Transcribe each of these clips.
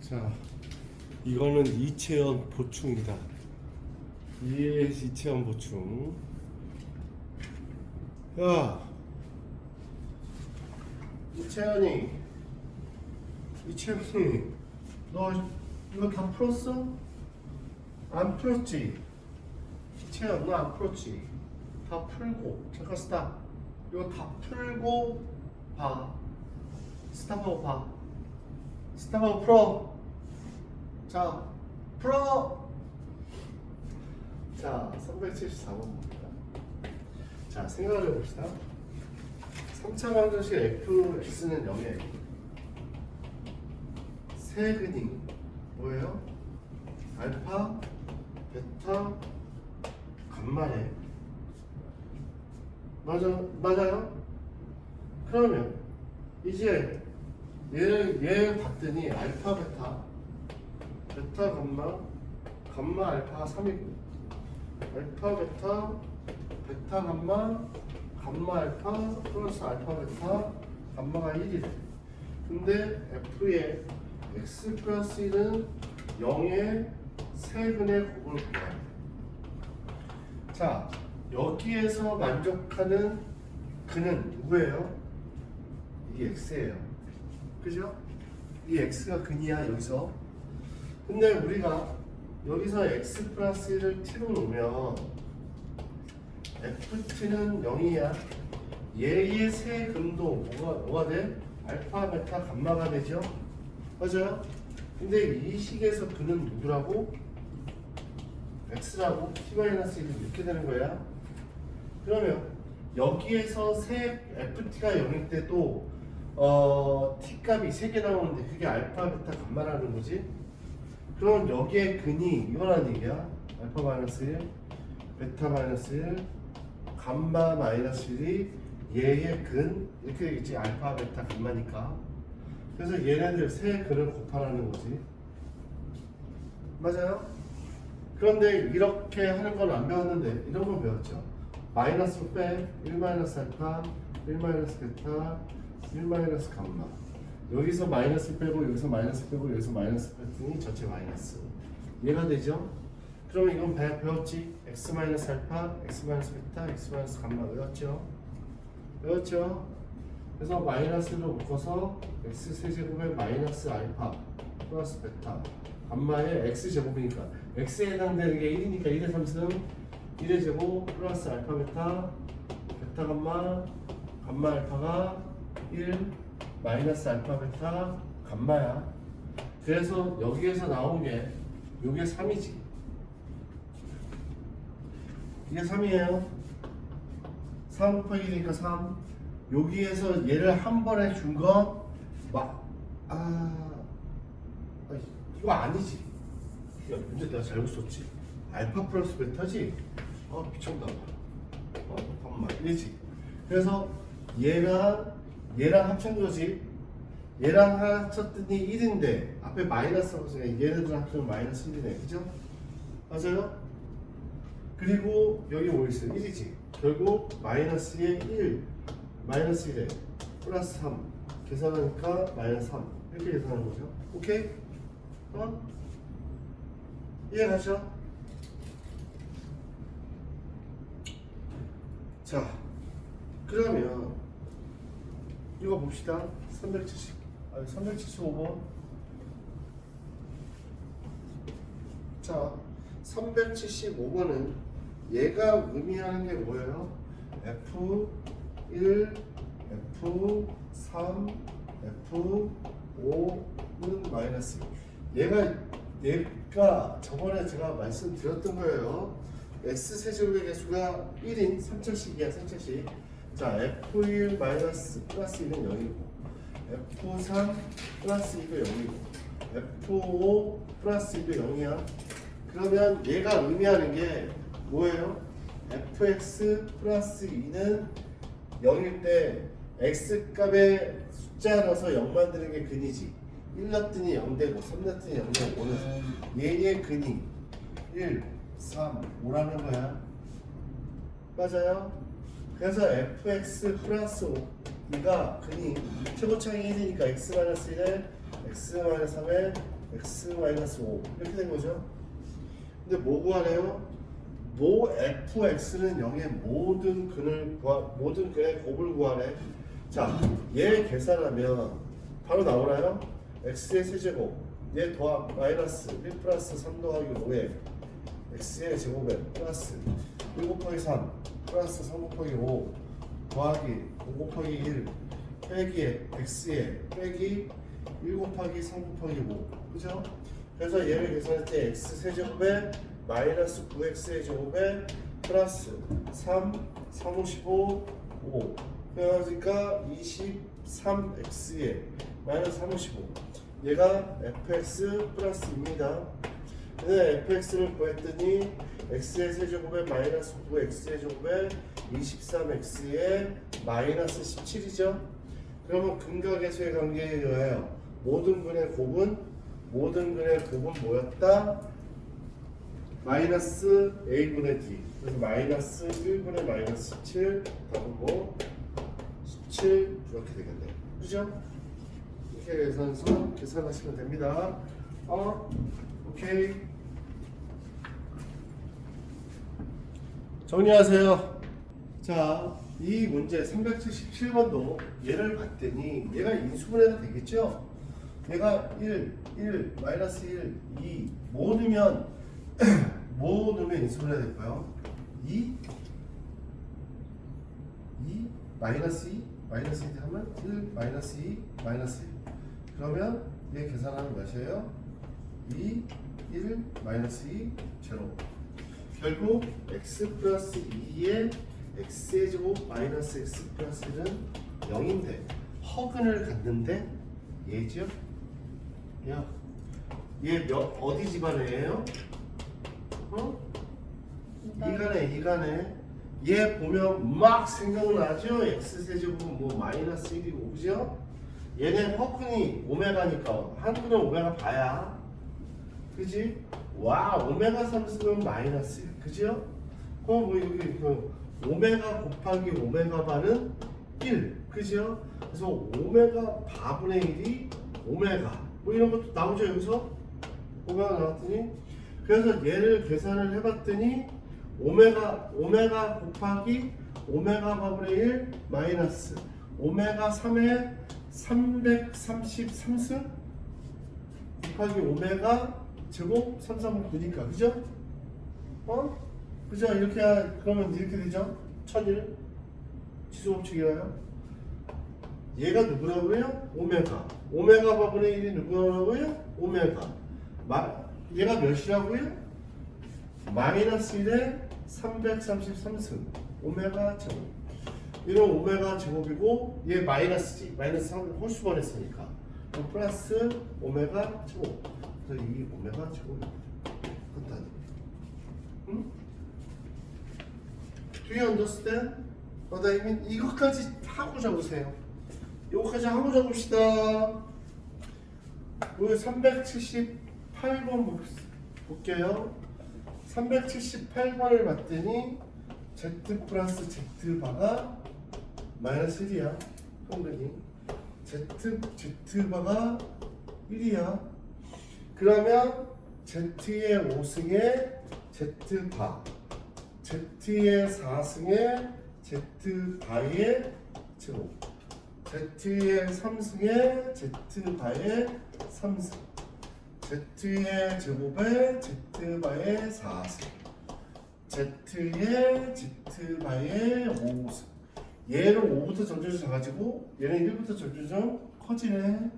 자, 이거는 이채연 보충이다. 이채연 보충. 야, 이채연이, 너 이거 다 풀었어? 안 풀었지? 이채연, 너 안 풀었지? 다 풀고, 잠깐 스탑. 이거 다 풀고 봐. 스탑하고 봐. 스탑하고 풀어. 자, 풀어. 자, 374번입니다. 자, 생각을 해봅시다. 3차 방정식 fx는 0에 세 근이 뭐예요? 알파, 베타, 감마래. 맞아요? 그러면 이제 얘를 봤더니 알파, 베타, 감마, 알파가 3이고 알파, 베타, 감마, 알파 플러스 알파, 베타, 감마가 1이래. 근데 f의 x 플러스 1은 0의 세근의 곱을 구해야 돼. 자, 여기에서 만족하는 근은 누구예요? 이 x예요. 그죠? 이 x가 근이야 여기서. 근데 우리가 여기서 x 플러스 1을 t로 놓으면 ft는 0이야. 얘의 세 근도 뭐가 돼? 알파, 베타, 감마가 되죠? 맞아요? 근데 이 식에서 근은 누구라고? x라고 t-1 이렇게 되는 거야. 그러면 여기에서 세 ft가 0일 때도 t 값이 3개 나오는데 그게 알파, 베타, 감마라는 거지. 그럼 여기에 근이 이거라는 얘기야. 알파 마이너스 1, 베타 마이너스 1, 감마 마이너스 1이 얘의 근 이렇게 되겠지. 알파, 베타, 감마니까. 그래서 얘네들 세 근을 곱하라는 거지. 맞아요? 그런데 이렇게 하는 건 안 배웠는데 이런 건 배웠죠. 마이너스 빼 1 마이너스 알파, 1 마이너스 베타, 1 마이너스 감마. 여기서 마이너스 빼고 여기서 마이너스 빼고 여기서 마이너스 뺐더니 전체 마이너스. 얘가 되죠? 그러면 이건 배웠지? x 마이너스 알파, x 마이너스 베타, x 마이너스 감마 외웠죠? 그래서 마이너스로 묶어서 x 세제곱에 마이너스 알파 플러스 베타 감마의 x 제곱이니까 x에 해당되는 게 1이니까 1의 3승 1의 제곱 플러스 알파 베타 감마 알파가 1 마이너스 알파 베타 감마야. 그래서 여기에서 나온 게 요게 3이지. 이게 3이에요. 3 곱하기 1이니까 3. 여기에서 얘를 한 번에 준 건 이거 아니지. 야, 근데 내가 잘못 썼지. 알파 플러스 베타지? 미쳤나 봐. 잠깐만. 이지. 그래서 얘랑 합친 거지. 얘랑 합쳤더니 1인데 앞에 마이너스 없으니까 얘네들 합치면 마이너스 1이네. 그죠? 맞아요? 그리고 여기 뭐 있어요? 1이지. 결국 마이너스에 1 마이너스 1에 플러스 3 계산하니까 마이너스 3 이렇게 계산하는 거죠. 오케이? 이해가죠? 자, 그러면 이거 봅시다. 375번. 자, 375번은 얘가 의미하는 게 뭐예요? F1, F3, F5는 마이너스. 얘가 저번에 제가 말씀드렸던 거예요. x 세제곱의 개수가 1인 3차식이야. 3차식. 자, F1 마이너스 플러스 1은 0이고 F3 플러스 2도 0이고 F5 플러스 2도 0이야. 그러면 얘가 의미하는 게 뭐예요? fx 플러스 2는 0일 때 x 값에 숫자 넣어서 0 만드는 게 근이지. 1 넣었더니 0 되고 3 넣었더니 0 되고 5는 얘의 근이 1, 3, 5라는 거야. 맞아요? 그래서 fx 플러스 2가 근이 최고차이 1이니까 x 마이너스 1에 x-3에 x-5 이렇게 된 거죠. 근데 뭐 구하래요? 모 fx는 0의 모든 근의 곱을 구하래. 자, 얘 계산하면 바로 나오나요? x의 세제곱 얘 더하기 마이너스 1 플러스 3 더하기 5에 x의 제곱에 플러스 1 곱하기 3 플러스 3 곱하기 5 더하기 5 곱하기 1 빼기 x에 빼기 1 곱하기 3 곱하기 5 그죠? 그래서 얘를 계산할 때 x 세제곱에 마이너스 9x의 제곱에 플러스 3, 3, 55, 5 그러니까 23x에 마이너스 3, 55 얘가 fx 플러스입니다. 근데 fx를 구했더니 x의 세제곱에 마이너스 9x의 제곱에 23x에 마이너스 17이죠. 그러면 근각계수의 관계에 의하여 모든 근의 곱은 뭐였다? 마이너스 a분의 d. 그래서 마이너스 1분의 마이너스 17 답은 뭐 17 이렇게 되겠네요. 그죠? 이렇게 계산해서 계산하시면 됩니다. 오케이. 정리하세요. 자, 이 문제 377번도 얘를 봤더니 얘가 인수분해가 되겠죠? 얘가 1, 마이너스 1, 2 뭐 넣으면 뭐 넣으면 인수분해 될까요? 2, 마이너스 2, 마이너스 2 하면 1, 마이너스 2, 마이너스 1 그러면 얘 계산하면 몇이에요? 2, 1, 마이너스 2, 제로 결국 x 플러스 2에 x의 제곱 마이너스 x 플러스 1은 0인데 허근을 갖는데 얘죠? 얘 어디 집안이에요? 이간에 얘 보면 막 생각나죠? x 세제곱은 뭐 마이너스 1이고 그죠? 얘네 허근이 오메가니까 한근은 오메가 봐야 그지? 와 오메가 3 쓰면 마이너스 1 그죠? 그럼 뭐 여기 그 오메가 곱하기 오메가 바는 1 그죠? 그래서 오메가 바분의 1이 오메가 뭐 이런 것도 나오죠 여기서? 오메가 나왔더니 그래서 얘를 계산을 해봤더니 오메가 곱하기 오메가 바분의 1 마이너스 오메가 3의 333승 곱하기 오메가 제곱 339니까 그죠? 그죠? 이렇게 그러면 이렇게 되죠? 1001 지수법칙이에요. 얘가 누구라고요? 오메가 바분의 1이 누구라고요? 오메가 얘가 몇이라고요? 마이너스 1에 333승 오메가 제곱 이런 오메가 제곱이고 얘 마이너스지 마이너스 3 홀수번 했으니까 플러스 오메가 제곱 그래서 이 오메가 제곱입니다. 간단히 응? Do you understand? what I mean? 이것까지 하고 적으세요. 이거까지 하고 적읍시다. 우리 378번 볼게요. 378번을 봤더니 z 플러스 z바가 마이너스 1이야. 평균이 z바가 1이야. 그러면 z의 5승에 z바 z의 4승에 z바의 제곱 z의 3승에 z바의 3승 z의 제곱에 z바의 4승 z의 z바의 5승 얘는 5부터 점점 작아지고 얘는 1부터 점점 커지네.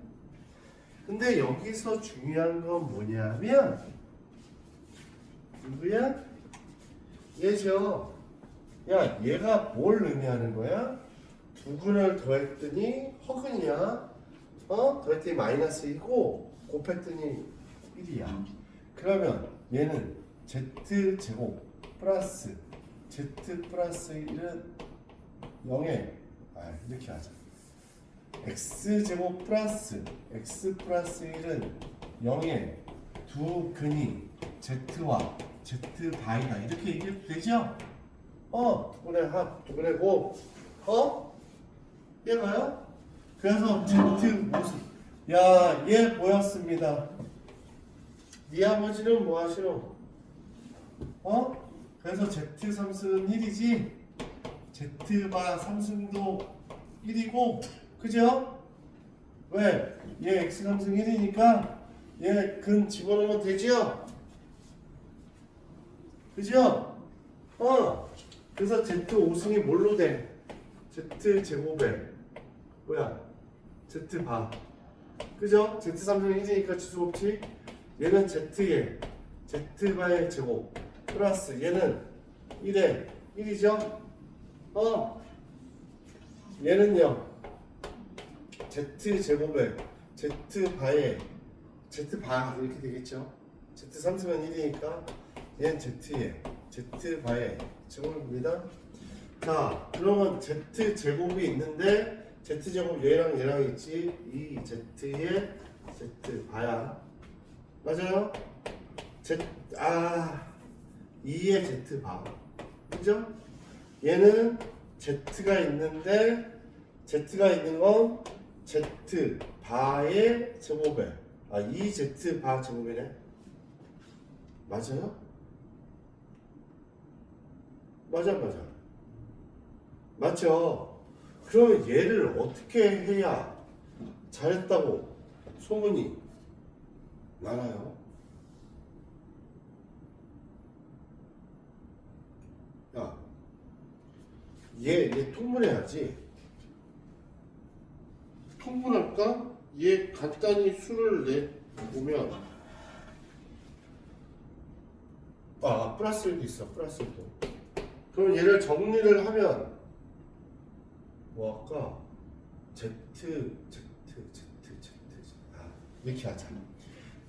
근데 여기서 중요한 건 뭐냐면 누구야? 얘죠. 야 얘가 뭘 의미하는 거야? 두 근을 더했더니 허근이야. 더했더니 마이너스 1이고 곱했더니 1이야. 그러면 얘는 z제곱 플러스 z 플러스 1은 0에 이렇게 하자. x제곱 플러스 x 플러스 1은 0에 두 근이 z와 z바이다 이렇게 얘기해도 되죠? 두 분의 합, 두 분의 곱 얘가요? 그래서 z 모습 야, 얘 뭐였습니다. 네 아버지는 뭐 하시노? 어? 그래서 Z 삼승은 1이지? Z바 삼승도 1이고, 그죠? 왜? 얘 X 삼승 1이니까 얘 근 집어넣으면 되죠? 그죠? 그래서 Z 5승이 뭘로 돼? Z 제곱에 뭐야? Z 바. 그죠? Z 삼승 1이니까 지수 없지? 얘는 Z에 Z 바의 제곱 플러스 얘는 1에 1이죠? 얘는요 Z 제곱에 Z 바에 Z 바 이렇게 되겠죠? Z 삼승은 1이니까 얘는 Z에 Z 바의 제곱입니다. 자, 그러면 Z 제곱이 있는데 Z 제곱 얘랑 있지? 이 Z에 Z 바야. 맞아요? 2의 Z 바. 그죠? 얘는 Z가 있는데 Z가 있는 건 Z 바의 제곱에 2Z 바 제곱이네. 맞아요? 맞아. 맞죠? 그러면 얘를 어떻게 해야 잘했다고 소문이 나나요? 야, 얘 통분해야지. 통분할까? 얘 간단히 수를 내보면 플러스 1도 있어. 플러스 1도. 그럼 얘를 정리를 하면 뭐 할까? 이렇게 하자.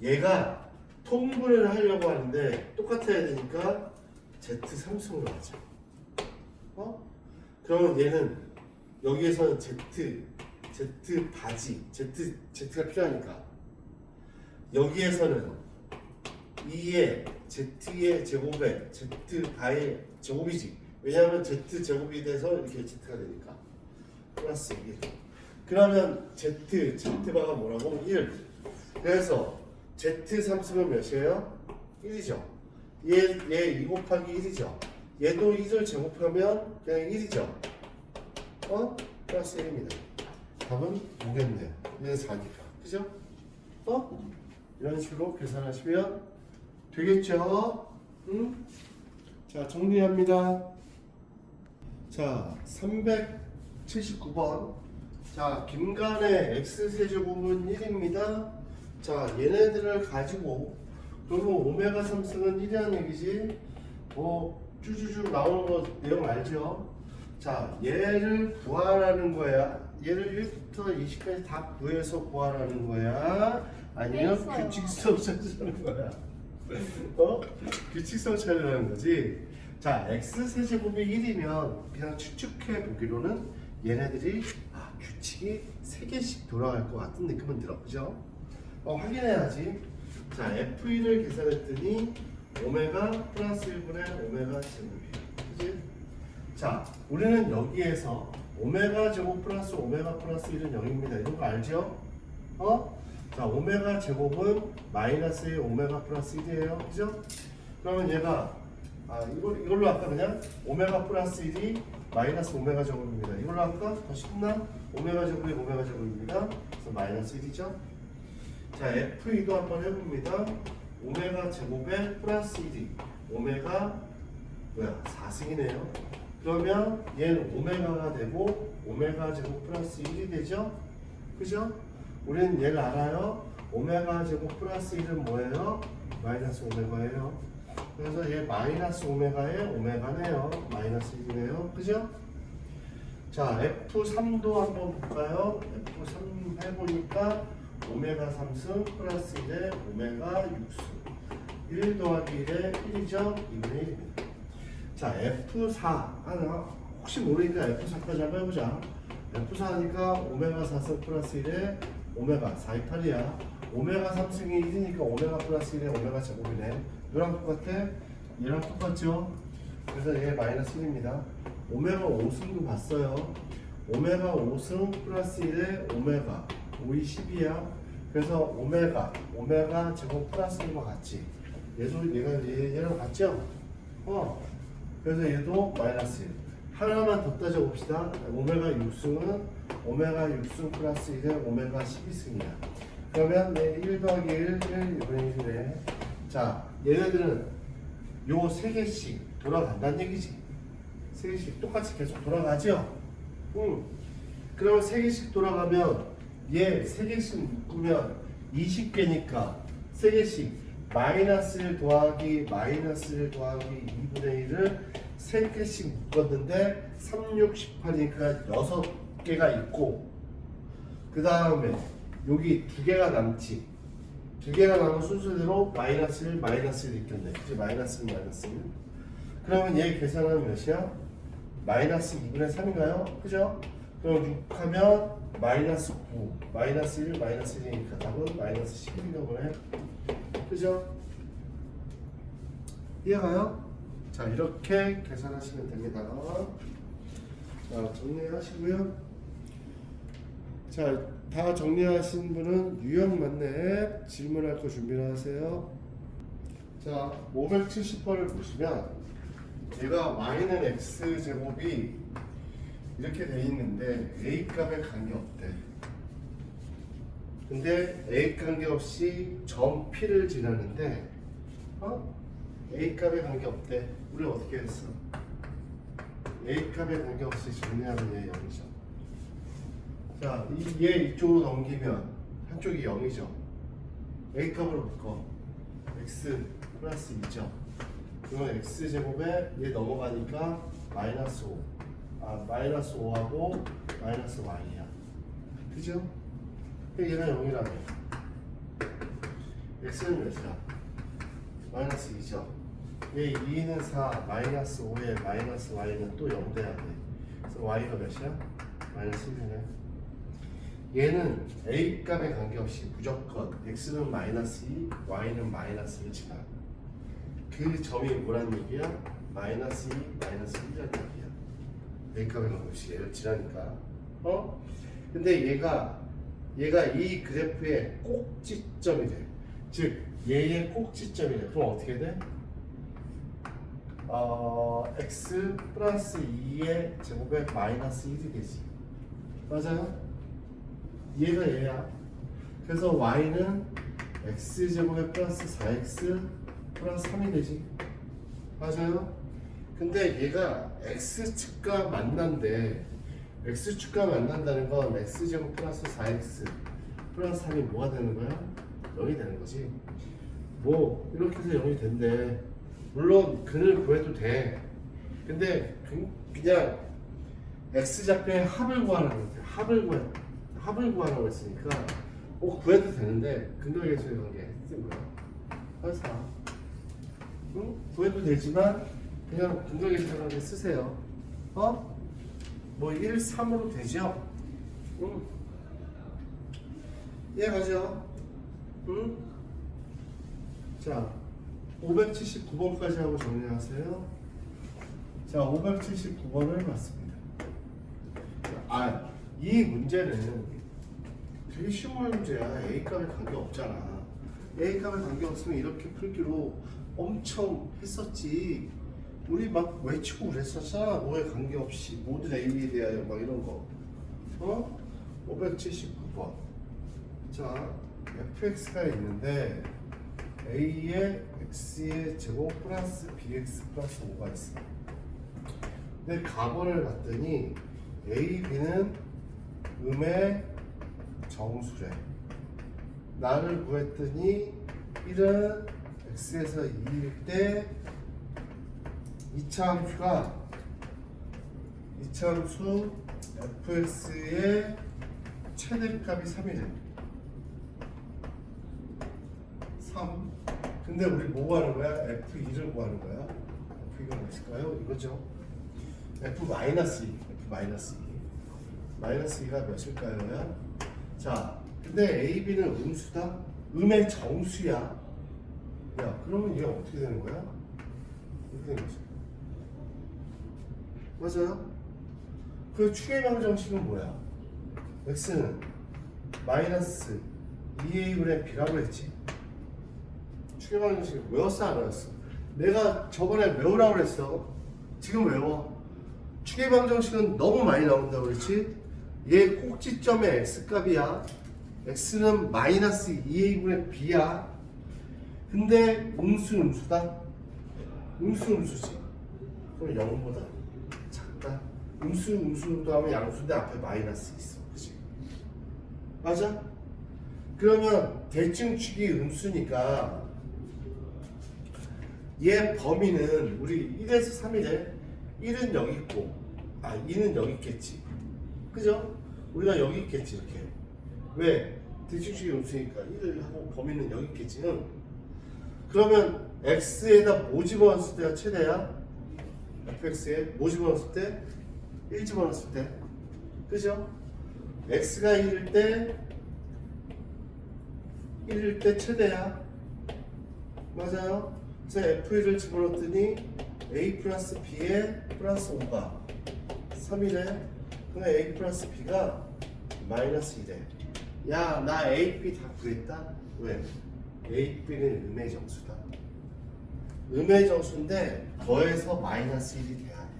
얘가 통분을 하려고 하는데 똑같아야 되니까 Z 삼승으로 하자. 그러면 얘는 여기에서는 Z 바지, Z가 필요하니까 여기에서는 2의 Z의 제곱에 Z 바의 제곱이지. 왜냐하면 Z 제곱이 돼서 이렇게 Z가 되니까 플러스 1. 그러면 Z바가 뭐라고? 1. 그래서 Z 삼승은 몇이에요? 1이죠. 얘 2 곱하기 1이죠. 얘도 1을 제곱하면 그냥 1이죠. 플러스 1입니다. 답은 5겠네요. 얘는 4니까. 그죠? 이런 식으로 계산하시면 되겠죠? 응? 자, 정리합니다. 자, 379번. 자, 김간의 X세제곱은 1입니다. 자, 얘네들을 가지고 그러면 오메가 3승은 1이라는 얘기지. 쭈쭈쭈 나오는 거 내용 알죠? 자, 얘를 구하라는 거야. 얘를 1부터 20까지 다 구해서 구하라는 거야. 아니면 규칙성 찾으라는 거야. 규칙성 찾으라는 거지. 자, X세제곱이 1이면 그냥 추측해 보기로는 얘네들이 규칙이 3개씩 돌아갈 것 같은 느낌은 들어. 그죠? 확인해야지. 자, F1을 계산했더니 오메가 플러스 1분의 오메가 제곱이에요. 그치? 자, 우리는 여기에서 오메가 제곱 플러스 오메가 플러스 1은 0입니다. 이런 거 알죠? 자, 오메가 제곱은 마이너스의 오메가 플러스 1이에요. 그죠? 그러면 얘가 이걸로 할까 그냥? 오메가 플러스 1이 마이너스 오메가 제곱입니다. 이걸로 할까? 더 쉽나? 오메가 제곱이 오메가 제곱입니다. 그래서 마이너스 1이죠? 자, F2도 한번 해봅니다. 오메가 제곱에 플러스 1이 오메가 4승이네요. 그러면 얘는 오메가가 되고 오메가 제곱 플러스 1이 되죠? 그죠? 우리는 얘를 알아요. 오메가 제곱 플러스 1은 뭐예요? 마이너스 오메가예요. 그래서 얘 마이너스 오메가에 오메가네요. 마이너스 1이네요. 그죠? 자, F3도 한번 볼까요? F3 해보니까 오메가 3승 플러스 1에 오메가 6승 1 더하기 1에 1이죠? 2분의 1입니다. 자, F4 혹시 모르니까 F4까지 한번 해보자. F4 하니까 오메가 4승 플러스 1에 오메가 4, 2, 8이야. 오메가 3승이 1이니까 오메가 플러스 1에 오메가 제곱이네. 얘랑 똑같아? 얘랑 똑같죠? 그래서 얘 마이너스 1입니다. 오메가 5승도 봤어요. 오메가 5승 플러스 1에 오메가 5이 10이야. 그래서 오메가 제곱 플러스 1과 같지. 얘랑 같죠? 그래서 얘도 마이너스 1. 하나만 더 따져봅시다. 오메가 6승은 오메가 6승 플러스 1에 오메가 12승이야. 그러면 1 더하기 1, 1분의 1이네. 자, 얘네들은 요 3개씩 돌아간다는 얘기지. 3개씩 똑같이 계속 돌아가죠? 그러면 3개씩 돌아가면 얘 3개씩 묶으면 20개니까 3개씩 마이너스 1 더하기 마이너스 1 더하기 2분의 1을 3개씩 묶었는데 3, 6, 18이니까 6개가 있고 그 다음에 여기 2개가 남지. 2개가 남은 순서대로 마이너스 1, 마이너스 1 있겠네. 그치? 마이너스 1, 마이너스 1. 그러면 얘 계산하면 몇이야? 마이너스 2분의 3인가요? 그죠? 그럼 6 하면 마이너스 9. 마이너스 1, 마이너스 1이니까 답은 마이너스 11인가 보네. 그죠? 이해가요? 자, 이렇게 계산하시면 됩니다. 자, 정리하시고요. 자, 다 정리하신 분은 유형 맞네. 질문할 거 준비를 하세요. 자, 570번을 보시면 얘가 y는 x 제곱이 이렇게 돼 있는데 a 값에 관계없대. 근데 a 관계없이 점 P를 지나는데 a 값에 관계없대. 우리 어떻게 했어? a 값에 관계없이 정리하면 얘 0이죠. 자, 얘 이쪽으로 넘기면 한쪽이 0이죠. a 값으로 묶어. x 플러스 2죠. 그러면 x 제곱에 얘 넘어가니까 마이너스 5. 마이너스 5하고 마이너스 y야. 그죠? 얘가 0이라며. x는 몇이야? 마이너스 2죠. 얘 2는 4, 마이너스 5에 마이너스 y는 또 0 돼야 돼. 그래서 y가 몇이야? 마이너스 1이네. 얘는 a 값에 관계없이 무조건 x는 마이너스 2, y는 마이너스 1 지나. 그 점이 뭐란 얘기야? 마이너스 2, 마이너스 1이란 얘기야. a 값에 관계없이 얘를 지나니까. 근데 얘가 이 그래프의 꼭지점이 돼. 즉 얘의 꼭지점이래. 그럼 어떻게 돼? x 플러스 2의 제곱에 마이너스 1이 되지. 맞아요? 얘가 얘야. 그래서 y는 x 제곱에 플러스 4x 플러스 3이 되지. 맞아요? 근데 얘가 x축과 만난대. x축과 만난다는 건 x제곱 플러스 4x 플러스 3이 뭐가 되는 거야? 0이 되는 거지. 뭐 이렇게 해서 0이 된대. 물론 근을 구해도 돼. 근데 그냥 x좌표의 합을 구하라고 돼. 합을 구하라고 했으니까 구해도 되는데 근거계수의 관계 쓴 거야. 그래서 구해도 되지만 그냥 근거계수의 관계 쓰세요. 뭐 1, 3으로 되죠? 이해가죠? 자, 579번까지 하고 정리하세요. 자, 579번을 봤습니다. 이 문제는 되게 쉬운 문제야. A 값에 관계 없잖아. A 값에 관계 없으면 이렇게 풀기로 엄청 했었지. 우리 막 외치고 그랬었잖아. 뭐에 관계 없이 모든 A에 대하여 막 이런 거. 579번. 자, fx가 있는데 a에 x의 제곱 플러스 bx 플러스 5가 있어. 근데 가번을 봤더니 a, b는 음의 정수래. 나를 구했더니 1은 x에서 2일 때 이차함수 fx의 최대값이 3이래. 3. 근데 우리 뭐 구하는 거야? f2를 구하는 거야. f가 몇일까요? 이거죠. f-2. 마이너스 2가 몇일까요? 자, 근데 a, b는 음수다? 음의 정수야. 야, 그러면 얘가 어떻게 되는 거야? 이렇게 되는 거지. 맞아요? 그 축의 방정식은 뭐야? x는 마이너스 2a분의 b라고 했지. 추계방정식 외웠어 안 외웠어? 내가 저번에 외우라고 그랬어. 지금 외워. 추계방정식은 너무 많이 나온다고 그렇지? 얘 꼭지점의 x값이야. x는 마이너스 2a분의 b야. 근데 음수다. 음수지. 그럼 0보다 작다. 음수도 하면 양수인데 앞에 마이너스 있어. 그치? 맞아? 그러면 대칭축이 음수니까 얘 범위는 우리 1에서 3이래. 1은 여기 있고 2는 여기 있겠지. 그죠? 우리가 여기 있겠지 이렇게. 왜? 대칭축이 음수니까 1을 하고 범위는 여기 있겠지. 응? 그러면 x에다 뭐 집어넣었을 때가 최대야? fx에 뭐 집어넣었을 때? 1 집어넣었을 때. 그죠? x가 1일 때 최대야. 맞아요? 그래서 f1을 집어넣었더니 a 플러스 b에 플러스 5가 3이래. 그럼 a 플러스 b가 마이너스 1래. 야, 나 a, b 다 구했다? 왜? a, b는 음의 정수다. 음의 정수인데 더해서 마이너스 1이 돼야 돼.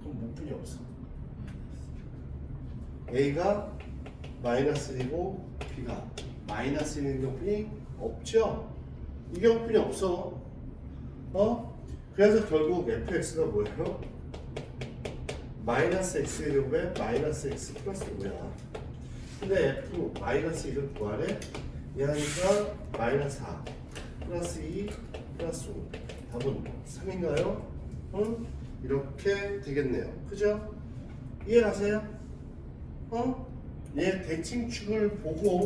그럼 목분이 없어. a가 마이너스 1이고 b가 마이너스 1인 경분이 없죠? 이 경분이 없어. 그래서 결국 fx가 뭐예요? 마이너스 x의 제곱에 마이너스 x 플러스 5야. 근데 f 마이너스 1을 구하래. 얘하니까 마이너스 4 플러스 2 플러스 5. 답은 3인가요? 이렇게 되겠네요. 그죠? 이해가세요? 얘 대칭축을 보고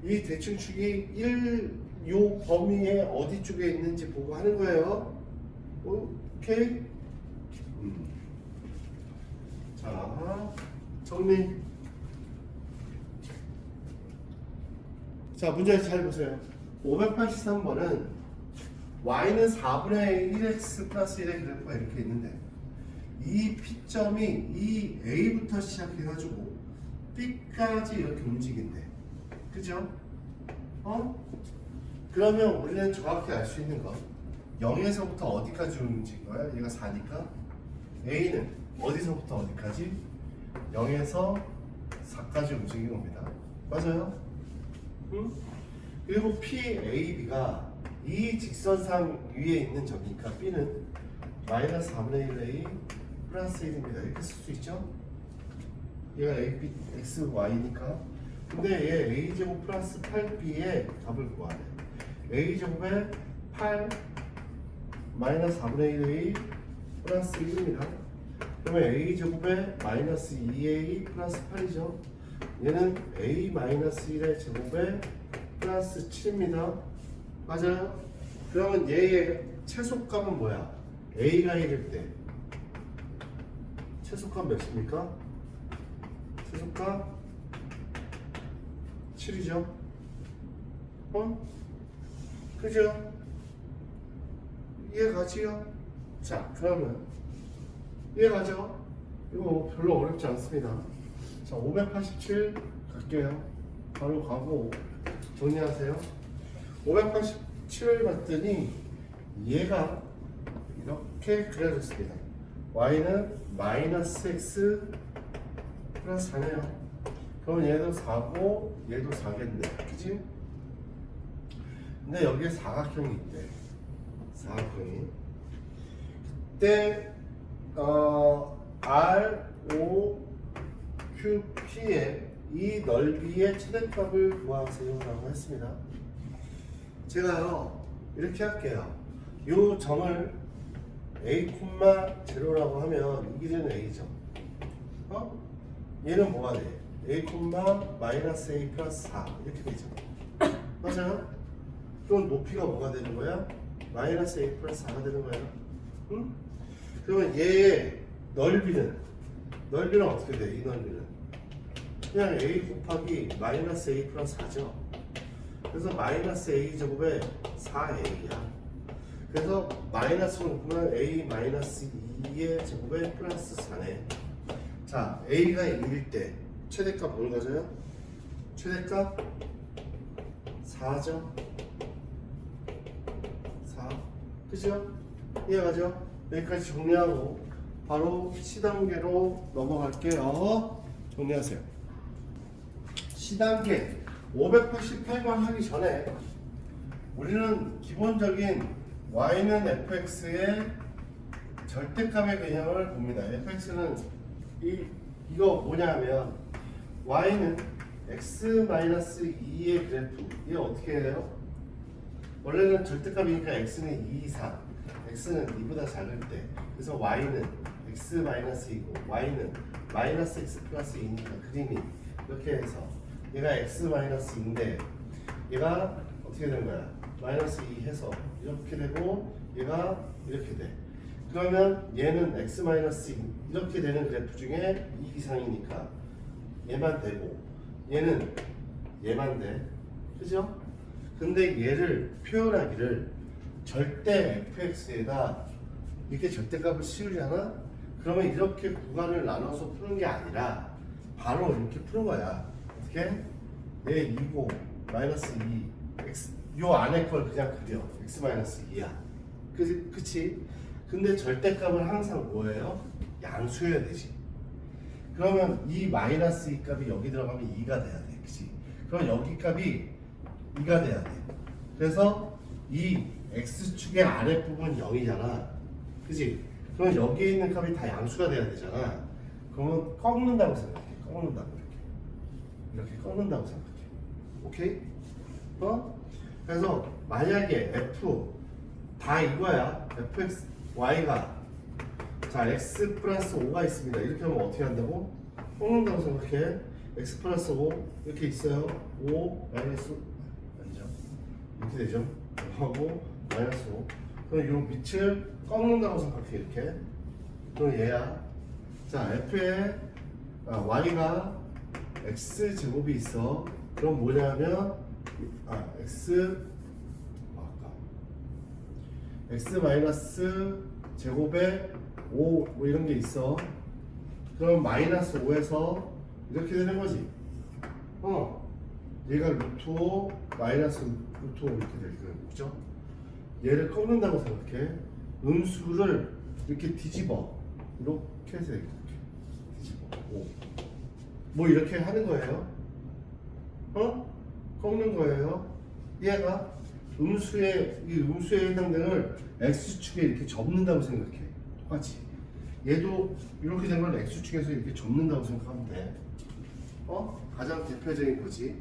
이 대칭축이 요 범위에 어디 쪽에 있는지 보고 하는 거예요. 오케이? 자, 정리. 자, 문제 잘 보세요. 583번은 y는 4분의 1x 플러스 1의 그래프가 이렇게 있는데 이 P점이 이 A부터 시작해가지고 B까지 이렇게 움직인대. 그죠? 그러면 우리는 정확히 알 수 있는 거 0에서부터 어디까지 움직인 거야? 얘가 4니까 A는 어디서부터 어디까지? 0에서 4까지 움직인 겁니다. 맞아요? 그리고 PAB가 이 직선상 위에 있는 점이니까 B는 마이너스 4분의 1A 플러스 1입니다. 이렇게 쓸 수 있죠? 얘가 AB, X, Y니까. 근데 얘 A제곱 플러스 8B의 값을 구하래. A제곱에 8 마이너스 4분의 1A 플러스 1입니다. 그러면 A제곱에 마이너스 2A 플러스 8이죠. 얘는 A 마이너스 1의 제곱에 플러스 7입니다. 맞아요? 그러면 얘의 최소값은 뭐야? A가 1일 때 최소값 몇입니까? 최소값 7이죠? 그죠? 이해가지요? 자, 그러면 이해가죠? 이거 별로 어렵지 않습니다. 자, 587 갈게요. 바로 가고 정리하세요. 587을 봤더니 얘가 이렇게 그려졌습니다. y는 마이너스 x 플러스 4네요. 그럼 얘도 4고 얘도 4겠네. 그치? 근데 여기에 사각형이 있대. 사각형이. 그때 R, O, Q, P의 이 넓이의 최대값을 구하세요 라고 했습니다. 제가요 이렇게 할게요. 이 점을 A,0라고 하면 이 길이는 A점. 얘는 뭐가 돼? A, 마이너스 A 플러스 4 이렇게 되죠. 맞아요? 그럼 높이가 뭐가 되는 거야? 마이너스 A 플러스 4가 되는 거야. 그러면 얘의 넓이는 어떻게 돼? 이 넓이는 그냥 A 곱하기 마이너스 A 플러스 4죠. 그래서 마이너스 A 제곱에 4A야. 그래서 마이너스로 보면 A 마이너스 2의 제곱에 플러스 4네. 자, A가 1일 때 최대값 뭘 가져요? 최대값 4죠. 4. 그죠? 이해가죠? 여기까지 정리하고 바로 C단계로 넘어갈게요. 정리하세요. C단계 588번 하기 전에 우리는 기본적인 y는 fx의 절대값의 개념을 봅니다. fx는 이거 뭐냐면 y는 x-2의 그래프. 이게 어떻게 해요? 원래는 절대값이니까 x는 2 이상, x는 2보다 작을 때. 그래서 y는 x-2고 y는 마이너스 x 플러스 2니까 그림이 이렇게 해서 얘가 x-2인데 얘가 어떻게 되는 거야? 마이너스 2 해서 이렇게 되고 얘가 이렇게 돼. 그러면 얘는 x-2 이렇게 되는 그래프 중에 2 이상이니까 얘만 되고 얘는 얘만 돼. 그죠? 근데 얘를 표현하기를 절대 fx에다 이렇게 절대값을 씌우잖아? 그러면 이렇게 구간을 나눠서 푸는 게 아니라 바로 이렇게 푸는 거야. 어떻게? 얘 2고 마이너스 2 x 요 안에 걸 그냥 그려. x-2야. 그치? 근데 절대값은 항상 뭐예요? 양수여야 되지. 그러면 이 마이너스 2 값이 여기 들어가면 2가 돼야 돼. 그치? 그럼 여기 값이 2가 돼야 돼. 그래서 이 x축의 아랫부분 0이잖아. 그치? 그럼 여기에 있는 값이 다 양수가 돼야 되잖아. 그러면 꺾는다고 생각해. 꺾는다고 이렇게 꺾는다고 생각해. 오케이? 그래서 만약에 f 다 이거야. fx y가 자 x 플러스 5가 있습니다. 이렇게 하면 어떻게 한다고? 꺾는다고 생각해. x 플러스 5 이렇게 있어요. 5 마이너스 아니죠? 이렇게 되죠. 하고 마이너스 5. 그럼 요 밑을 꺾는다고 생각해. 이렇게. 그럼 얘야. 자 f에 y가 x 제곱이 있어. 그럼 뭐냐면 x 마이너스 제곱에 5 뭐 이런 게 있어. 그럼 마이너스 5에서 이렇게 되는 거지. 얘가 루트 5 마이너스 루트 5 이렇게 되는 거죠. 얘를 꺾는다고 생각해. 음수를 이렇게 뒤집어. 이렇게 해서 이렇게 뒤집어. 5. 뭐 이렇게 하는 거예요. 꺾는 거예요. 얘가 음수에 이 음수에 해당되는 x축에 이렇게 접는다고 생각해. 똑같이. 얘도 이렇게 된 걸 x축에서 이렇게 접는다고 생각하면 돼. 가장 대표적인 거지.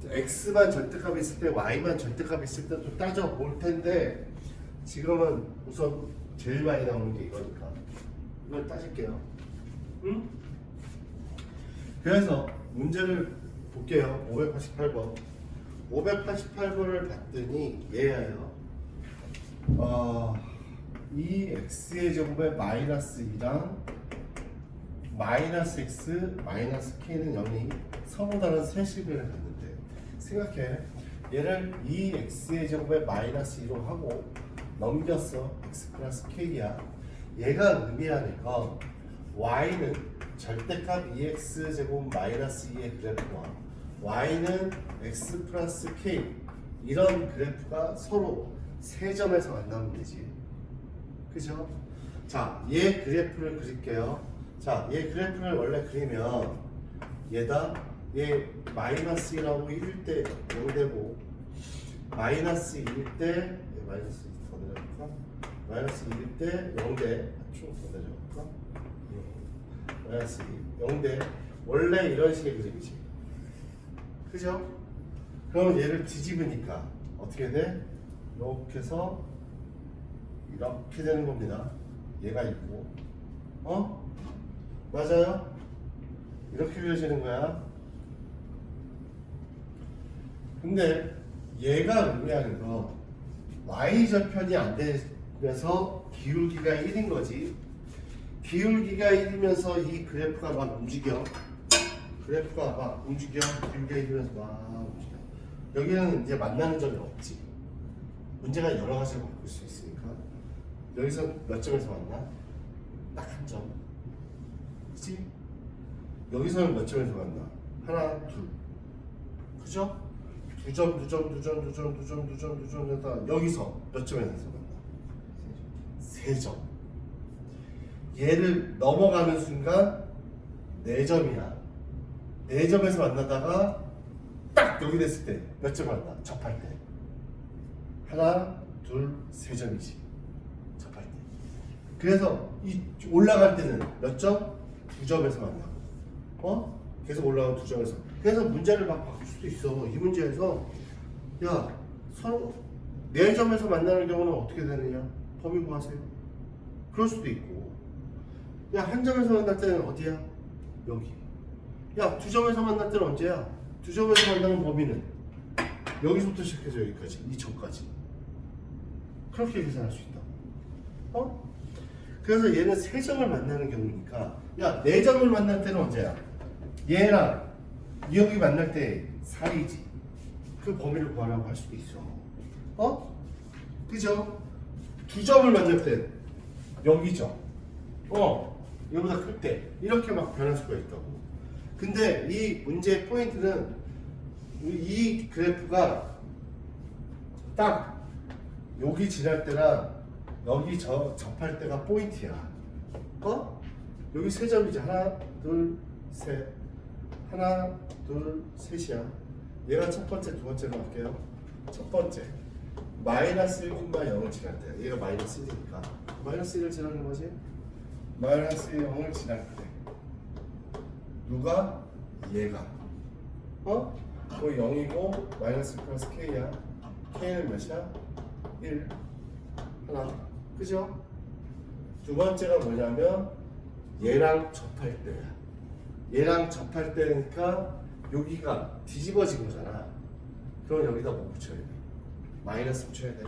x만 절대값이 있을 때 y만 절대값이 있을 때 또 따져 볼 텐데 지금은 우선 제일 많이 나오는 게 이거니까 이걸 따질게요. 응? 그래서 문제를 볼게요. 588번. 588번을 봤더니 얘예요. 이 x의 제곱에 마이너스 2랑 마이너스 x 마이너스 k는 0이 서보다는 3식을 갖는데 생각해. 얘를 이 x의 제곱에 마이너스 2로 하고 넘겼어. x 플러스 k야. 얘가 의미하는 건 y는 절대값 2x 제곱 마이너스 2의 그래프와 y는 x 플러스 k 이런 그래프가 서로 세 점에서 만나면 되지. 그죠? 자, 얘 그래프를 그릴게요. 자, 얘 그래프를 원래 그리면 얘다 얘 마이너스 1하고 1일 때 0되고 마이너스 2일 때 마이너스 2 더 내려볼까? 마이너스 2일 때 0대 좀 더 내려볼까? 마이너스 2 0대 원래 이런 식의 그림이지. 그죠? 그럼 얘를 뒤집으니까 어떻게 돼? 이렇게 해서 이렇게 되는 겁니다. 얘가 있고 맞아요? 이렇게 그려지는 거야. 근데 얘가 의미하는 건 y절편이 안 되면서 기울기가 1인 거지. 기울기가 1이면서 이 그래프가 막 움직여. 그래프가 막 움직여. 기울기가 1이면서 막 움직여. 여기는 이제 만나는 점이 없지. 문제가 여러 가지로 바꿀 수 있으니까. 여기서 몇 점에서 만나? 딱 한 점. 그치? 여기서는 몇 점에서 만나? 하나, 둘. 그죠? 두점 여기서 몇 점에서 만나? 3점. 얘를 넘어가는 순간 4점이야. 4점에서 만나다가 딱 여기 됐을 때 몇 점 만나? 접할 때. 하나, 둘, 3점이지. 접할 때. 그래서 이 올라갈 때는 몇 점? 2점에서 만나고. 계속 올라가면 2점에서. 그래서 문제를 막 바꿀 수도 있어. 이 문제에서 야 서로 4점에서 만나는 경우는 어떻게 되느냐? 범위 구하세요. 그럴 수도 있고. 야 1점에서 만날 때는 어디야? 여기. 야 2점에서 만날 때는 언제야? 2점에서 만나는 범위는 여기서부터 시작해서 여기까지, 이 점까지. 그렇게 계산할 수 있다고. 그래서 얘는 3점을 만나는 경우니까 야 4점을 만날 때는 언제야? 얘랑 여기 만날 때 사이지. 그 범위를 구하라고 할 수도 있어. 그죠? 2점을 만날 때 여기죠. 여기보다 클 때 이렇게 막 변할 수가 있다고. 근데 이 문제의 포인트는 이 그래프가 딱 여기 지날 때랑 여기 접할 때가 포인트야. 여기 3점이지. 하나, 둘, 셋. 하나, 둘, 셋이야. 얘가 첫 번째, 두 번째로 할게요. 첫 번째. 마이너스 1,0을 지날 때. 얘가 마이너스 1이니까. 마이너스 1을 지나는 거지? 마이너스 0을 지날 때. 누가? 얘가. 거기 0이고 마이너스 플러스 k야. k는 몇이야? 1. 하나. 그죠? 두 번째가 뭐냐면 얘랑 접할 때야. 얘랑 접할 때니까 여기가 뒤집어진 거잖아. 그럼 여기다 뭐 붙여야 돼? 마이너스 붙여야 돼.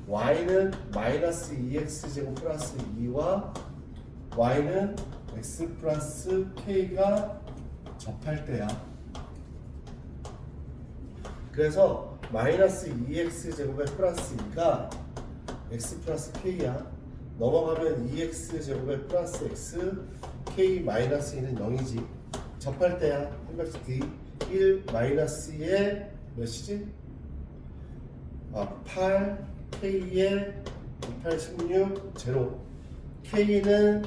y는 마이너스 2x제곱 플러스 2와 y는 x 플러스 k가 접할 때야. 그래서 마이너스 2x제곱에 플러스 2가 x 플러스 k야. 넘어가면 2x제곱에 플러스 x k 마이너스 2는 0이지. 접할 때야. 한 값이 d 1 마이너스에 몇이지? 8 k에 8, 16 0 k는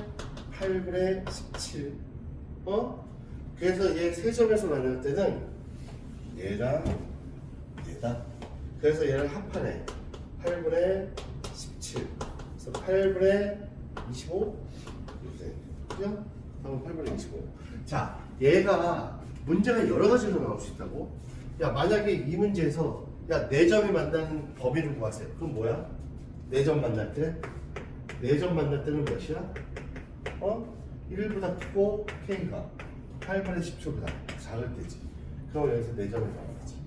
8분의 17. 그래서 얘 3점에서 만날 때는 얘랑 얘다. 그래서 얘를 합하네. 8분의 17. 그래서 8분의 25. 그죠? 다음 8분의 25. 자, 얘가 문제가 여러 가지로 나올 수 있다고. 야, 만약에 이 문제에서 야 4점이 만나는 범위를 구하세요. 그럼 뭐야? 4점 만날 때? 4점 만날 때는 몇이야? 1보다 크고 k가 8분의 10초보다 작을 때지. 그럼 여기서 4점이 나와야지.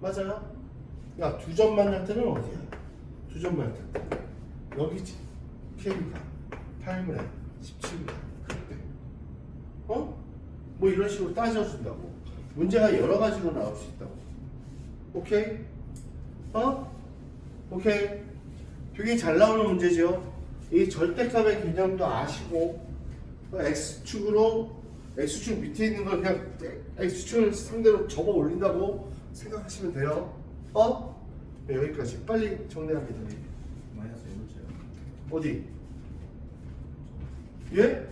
맞아요? 야 2점 만날 때는 어디야? 2점 만날 때 여기지. k가 8분의 17보다 클 때. 뭐 이런 식으로 따져준다고. 문제가 여러 가지로 나올 수 있다고. 오케이? 오케이. 되게 잘 나오는 문제죠. 이 절대값의 개념도 아시고 x축 밑에 있는 걸 그냥 x축을 상대로 접어 올린다고 생각하시면 돼요. 네, 여기까지 빨리 정리합니다. 마이너스 1이죠. 어디? 얘?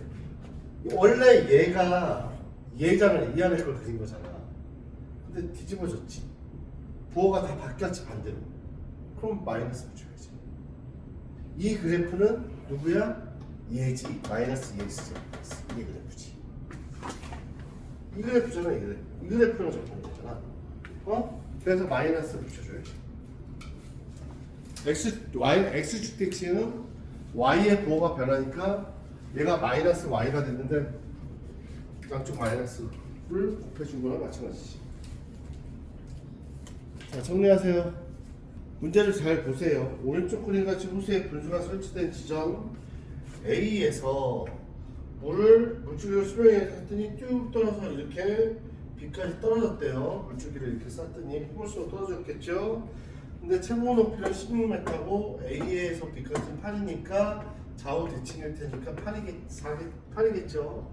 원래 얘잖아. 이 안에 걸 그린 거잖아. 근데 뒤집어졌지. 부호가 다 바뀌었지 반대로. 그럼 마이너스 붙여야지. 이 그래프는 누구야? 얘지. 마이너스 EX죠. 이 그래프지. 이 그래프잖아. 이 그래프랑 접하는 거잖아. 그래서 마이너스 붙여줘야지. X축 대칭은 Y의 부호가 변하니까 얘가 마이너스 Y가 됐는데 양쪽 마이너스를 곱해준 거랑 마찬가지지. 자, 정리하세요. 문제를 잘 보세요. 오른쪽 그림같이 호수에 분수가 설치된 지점 A에서 물줄기를 수명에 샀더니 쭉 떨어서 이렇게 B까지 떨어졌대요. 물줄기를 이렇게 쌌더니 포물선으로 떨어졌겠죠. 근데 최고 높이는 16m고 A에서 B까지는 8이니까 좌우 대칭일 테니까 8이겠죠.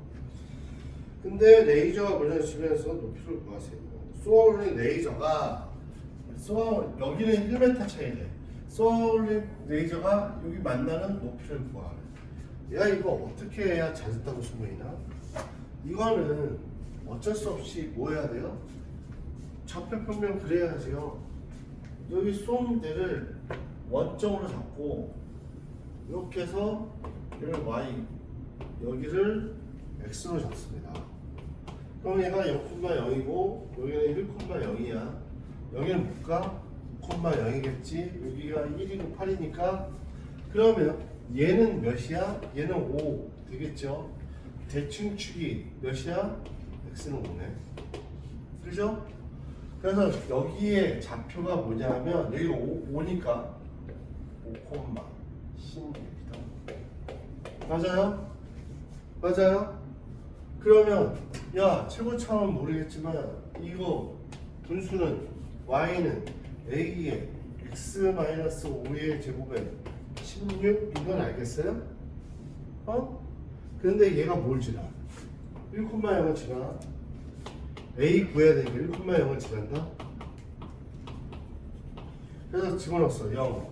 근데 레이저가 물려주면서 높이를 구하세요. 쏘아올린 레이저가 여기는 1m 차이래. 쏘아올린 레이저가 여기 만나는 높이를 구하래. 야, 이거 어떻게 해야 잦았다고 소문이나? 이거는 어쩔 수 없이 뭐 해야 돼요? 좌표평면 그려야지요. 여기 쏜 데를 원점으로 잡고 이렇게 해서 얘를 y, 여기를 x로 잡습니다. 그럼 얘가 0,0이고 여기는 1,0이야. 여기는 뭘까? 5,0이겠지. 여기가 1이고 8이니까 그러면 얘는 몇이야? 얘는 5 되겠죠. 대충 축이 몇이야? x는 5네. 그죠? 그래서 여기에 좌표가 뭐냐면 여기 5니까 5,16이다. 맞아요? 맞아요? 그러면 야, 최고차는 모르겠지만 이거 분수는 y는 a의 x-5의 제곱에 16 이건 알겠어요? 어? 근데 얘가 뭘 지나? 1,0을 지나? a 구해야 되니까 1,0을 지난다? 그래서 집어넣었어. 0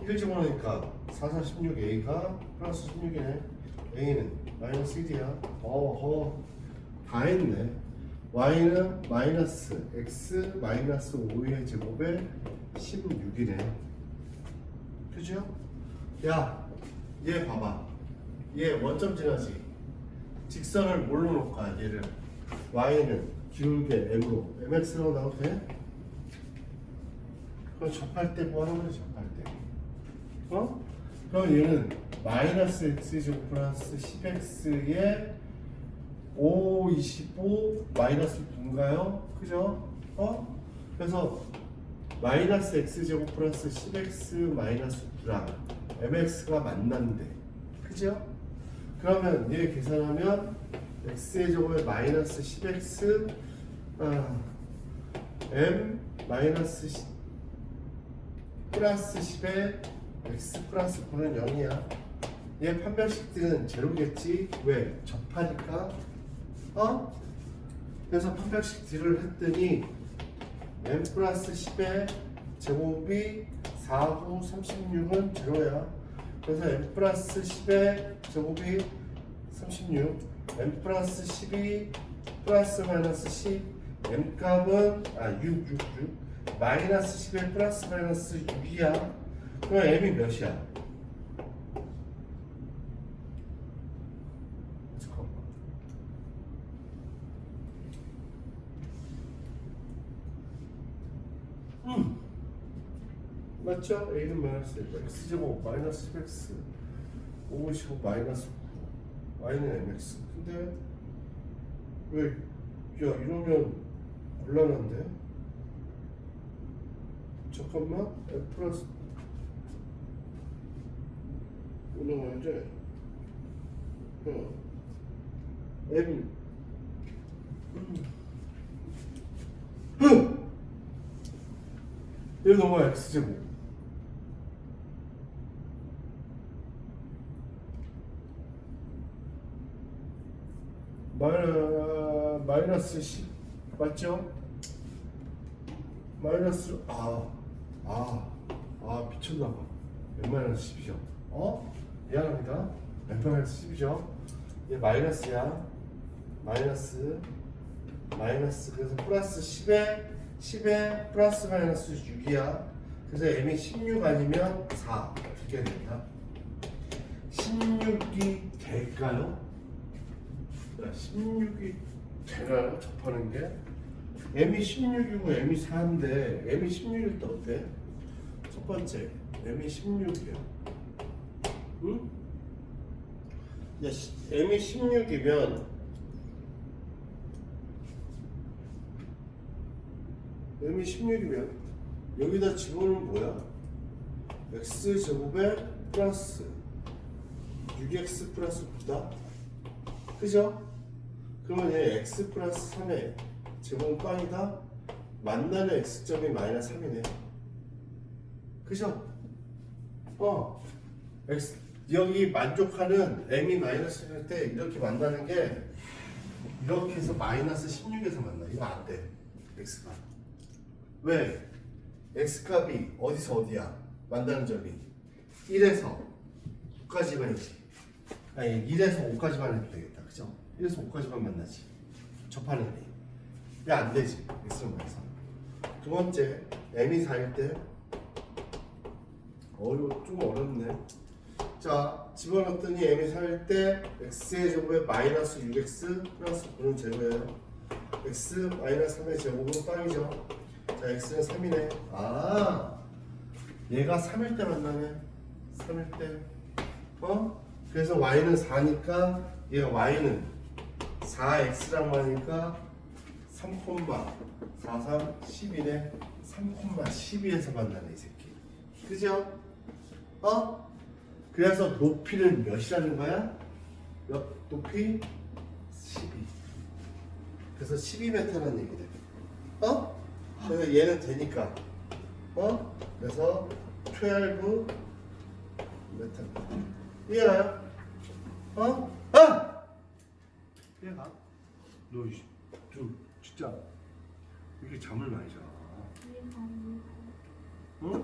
1 집어넣으니까 4, 4, 16 a가 플러스 16이네. a는 마이너스 1이야. 어허 다 했네. y는 마이너스 x 마이너스 5의 제곱에 16이네. 그죠? 야, 얘 봐봐. 얘 원점 지나지. 직선을 뭘로 놓을까? 얘를 y는 기울게 m으로 mx라고 나와도 돼? 그럼 접할 때 뭐 하는 거지? 접할 때 어? 그럼 얘는 마이너스 x제곱 플러스 10x에 5, 25 마이너스 9인가요? 그죠? 어? 그래서 마이너스 x제곱 플러스 10x 마이너스 9랑 mx가 만난대. 그죠? 그러면 얘 계산하면 x의 제곱에 마이너스 10x m 마이너스 10 플러스 10에 x 플러스 9는 0이야. 얘 판별식들은 제로겠지. 왜? 접하니까. 어? 그래서 판별식 딜을 했더니 m 플러스 10의 제곱이 4, 9, 36은 제로야. 그래서 m 플러스 10의 제곱이 36, m 플러스 12 플러스 마이너스 10, m 값은 6 마이너스 10에 플러스 마이너스 6이야. 그럼 m이 몇이야? 잠깐만. 맞죠? a는 마이너스 1, x제곱 마이너스 10x 55 마이너스 9 y는 mx. 근데 왜, 야, 이러면 곤란한데? 잠깐만, f 플러스 올라가야지. m 얘 넘어가 x제곱 마이너스 10 맞죠? 마이너스 미쳤나봐. m 마이너스 10이죠. 미안합니다. m 마이너스 10이죠. 얘 마이너스야. 마이너스 그래서 플러스 10에 플러스 마이너스 6이야. 그래서 m이 16 아니면 4 이렇게 된다. 16이 될까요? 16이 되나요? 접하는 게? m이 16이고 m이 4인데 m이 16일 때 어때? 첫 번째 m이 16이야. 응? 야, m이 16이면 m이 16이면 여기다 집어넣으면 뭐야? x제곱에 플러스 6x 플러스 9다? 그죠? 그러면 얘 x 플러스 3의 제곱은 빵이다? 만나는 x점이 마이너스 3이네. 그죠? x 여기 만족하는 m이 마이너스일 때 이렇게 만나는 게 이렇게 해서 마이너스 16에서 만나. 이거 안 돼. x가. 왜? x값이 어디서 어디야? 만나는 점이 1에서 5까지만이지. 아니 1에서 5까지만 해도 되겠다. 그죠? 1에서 5까지만 만나지. 접하는 애. 왜 안 되지? x는 뭐해서. 두 번째, m이 4일 때 이거 좀 어렵네. 자, 집어넣었더니 m이 4일 때 x의 제곱에 마이너스 6x 플러스 9는 제로예요. x 마이너스 3의 제곱은 빵이죠. 자, x는 3이네. 아, 얘가 3일 때 만나네. 3일 때. 그래서 y는 4니까 얘가 y는 4x랑 하니까 3,43, 11에 3,12에서 만나네, 이 새끼. 그죠? 그래서 높이는 몇이라는 거야? 높이 12. 그래서 12m라는 얘기돼. 그래서 얘는 되니까. 그래서 12m. 이해가요? 이해가? 너 진짜 이렇게 잠을 많이 자. 응?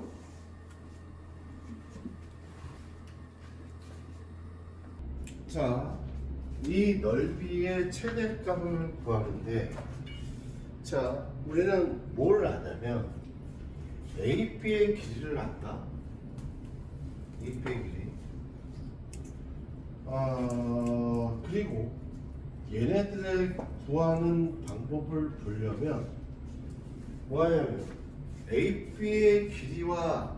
자, 이 넓이의 최대값을 구하는데, 자, 우리는 뭘 아냐면 AB의 길이를 안다. AB의 길이. 그리고 얘네들을 구하는 방법을 보려면 뭐하냐면 AB의 길이와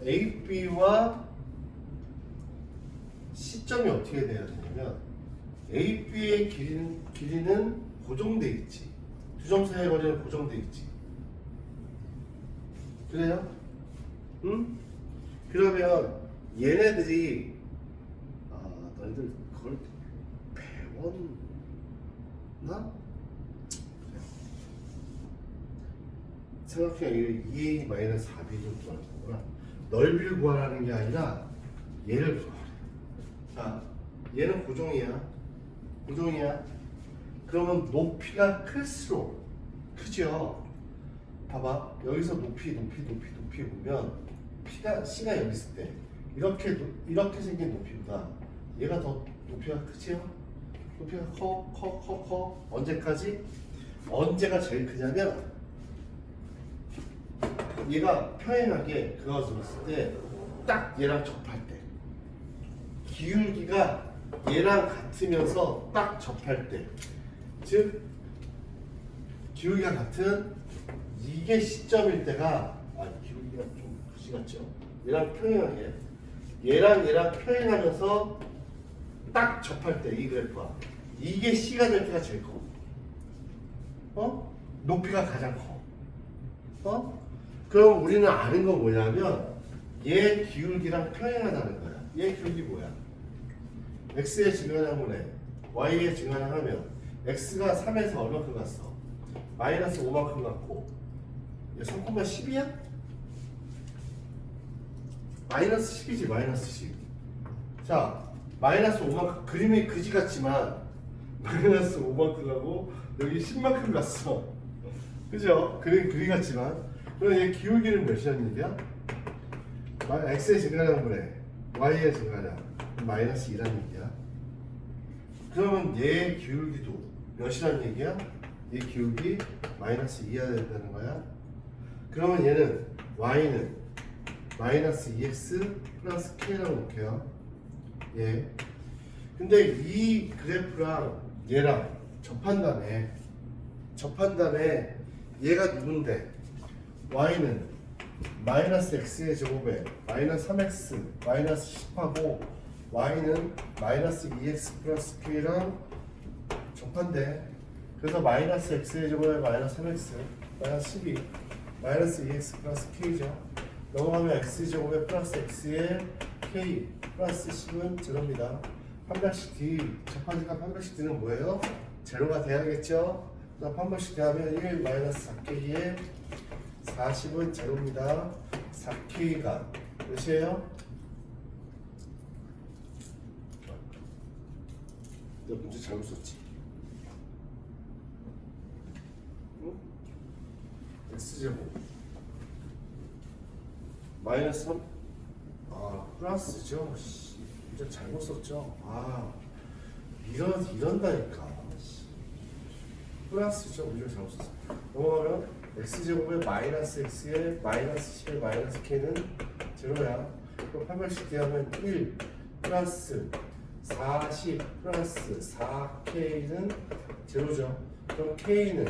AB와 시점이 어떻게 돼야 되냐면 AB의 길이는 고정돼 있지. 두 점 사이의 거리는 고정돼 있지. 그래요? 응? 그러면 얘네들이 너희들 그걸 배웠나? 생각해. 2a 마이너스 4b를 구하는 거구나. 넓이를 구하라는 게 아니라 얘를 구하래. 자, 얘는 고정이야. 그러면 높이가 클수록 크죠. 봐봐. 여기서 높이 보면 C가 여기 있을 때 이렇게 생긴 높이보다 얘가 더 높이가 크지요? 높이가 커. 언제까지? 언제가 제일 크냐면 얘가 평행하게 그어졌을 때 딱 얘랑 접할 때 기울기가 얘랑 같으면서 딱 접할 때, 즉 기울기가 같은 이게 시점일 때가 기울기가 좀 그지 같죠? 얘랑 평행하게 얘랑 평행하면서 딱 접할 때 이 그래프가 이게 C가 될 때가 제일 커. 높이가 가장 커. 그럼 우리는 아는 거 뭐냐면 얘 기울기랑 평행하다는 거야. 얘 기울기 뭐야? x의 증가량분에 y의 증가량 하면 x가 3에서 얼마큼 갔어? 마이너스 5만큼 갔고 얘 3,12야? 마이너스 10이지. 마이너스 10. 자, 마이너스 5만큼 그림이 그지 같지만 마이너스 5만큼 가고 여기 10만큼 갔어. 그죠? 그림 그리 같지만 그럼 얘 기울기는 몇이라는 얘기야? x의 증가량분에 y의 증가량 마이너스 2라는 얘기야. 그러면 얘 기울기도 몇이라는 얘기야? 얘 기울기 마이너스 2해야 된다는 거야. 그러면 얘는 y는 마이너스 2x 플러스 k라고 볼게요. 예. 근데 이 그래프랑 얘랑 접한 다음에 얘가 누군데? y는 마이너스 x의 제곱에 마이너스 3x 마이너스 10하고 y는 마이너스 2x 플러스 k랑 접한대. 그래서 마이너스 x의 제곱에 마이너스 3x 마이너스 12 마이너스 2x 플러스 k죠. 넘어가면 x 제곱에 플러스 x의 k 플러스 10은 제로입니다. 한 번씩 d 접하니까 한 번씩 d는 뭐예요? 제로가 돼야겠죠. 그래서 한 번씩 더하면 1 마이너스 4k의 40은 제로입니다. 4k가 몇이에요? 너 문제 잘못 썼지? 응? x제곱 마이너스 3 플러스죠. 이제 잘못 썼죠. 이런다니까. 플러스죠. 우리가 잘못 썼어. 넘어가면 x제곱에 마이너스 x에 마이너스 10에 마이너스 k는 제로야. 그럼 800씩 대하면 1 플러스 40 플러스 4k는 제로죠. 그럼 k는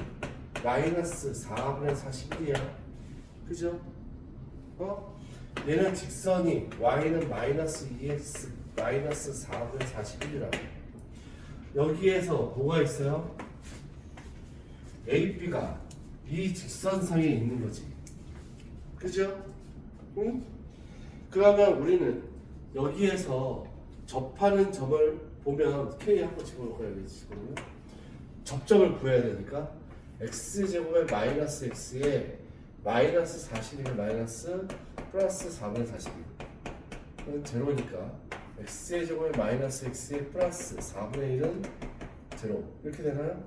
마이너스 4분의 41이야. 그죠? 얘는 직선이 y는 마이너스 2x 마이너스 4분의 41이라고. 여기에서 뭐가 있어요? A, B가 이 직선상에 있는 거지. 그죠? 응? 그러면 우리는 여기에서 접하는 점을 보면 K 한번 집어넣을 거야. 여기 집어넣으면 접점을 구해야 되니까 x제곱에 마이너스 x에 마이너스 41에 마이너스 플러스 4분의 41 그건 제로니까 x의 제곱에 마이너스 x에 플러스 4분의 1은 제로 이렇게 되나요?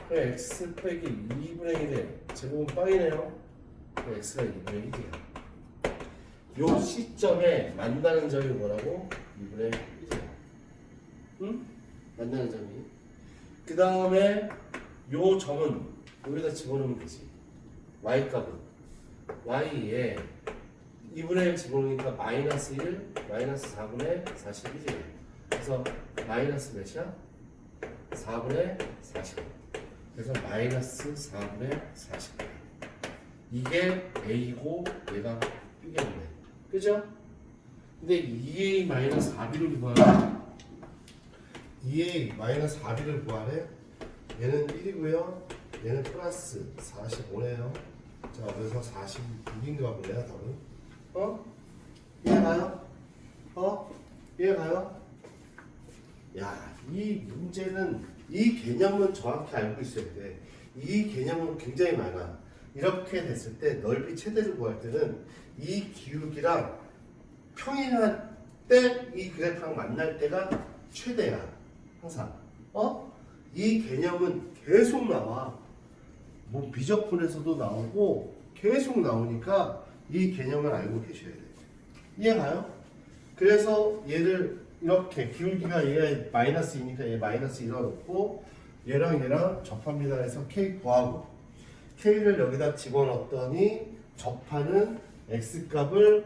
그럼 x 빼기 2분의 1에 제곱은 빵이네요. 그럼 x가 2분의 1이야. 요 시점에 만나는 점이 뭐라고? 2분의 1이야. 응? 만나는 점이. 그 다음에 요 점은 여기다 집어넣으면 되지. y값은 y에 2분의 1 집어넣으니까 마이너스 1 마이너스 4분의 41이에요. 그래서 마이너스 몇이야? 4분의 41. 그래서 마이너스 4분의 41. 이게 A고 얘가 B겠네. 그죠? 근데 2A 마이너스 4B를 구하래. 2A 마이너스 4B를 구하래. 얘는 1이고요. 얘는 플러스 45네요. 자, 그래서 46인가 보네요, 답은. 이해가요? 이해가요? 야, 이 문제는 이 개념은 정확히 알고 있어야 돼. 이 개념은 굉장히 많아. 이렇게 됐을 때 넓이 최대를 구할 때는 이 기울기랑 평행할 때 이 그래프랑 만날 때가 최대야. 항상. 이 개념은 계속 나와. 뭐 비적분에서도 나오고 계속 나오니까 이 개념을 알고 계셔야 돼요. 이해가요? 그래서 얘를 이렇게 기울기가 얘가 마이너스 2니까 얘 마이너스 1로 놓고 얘랑 접합니다 해서 k 구하고 k를 여기다 집어넣었더니 접하는 x값을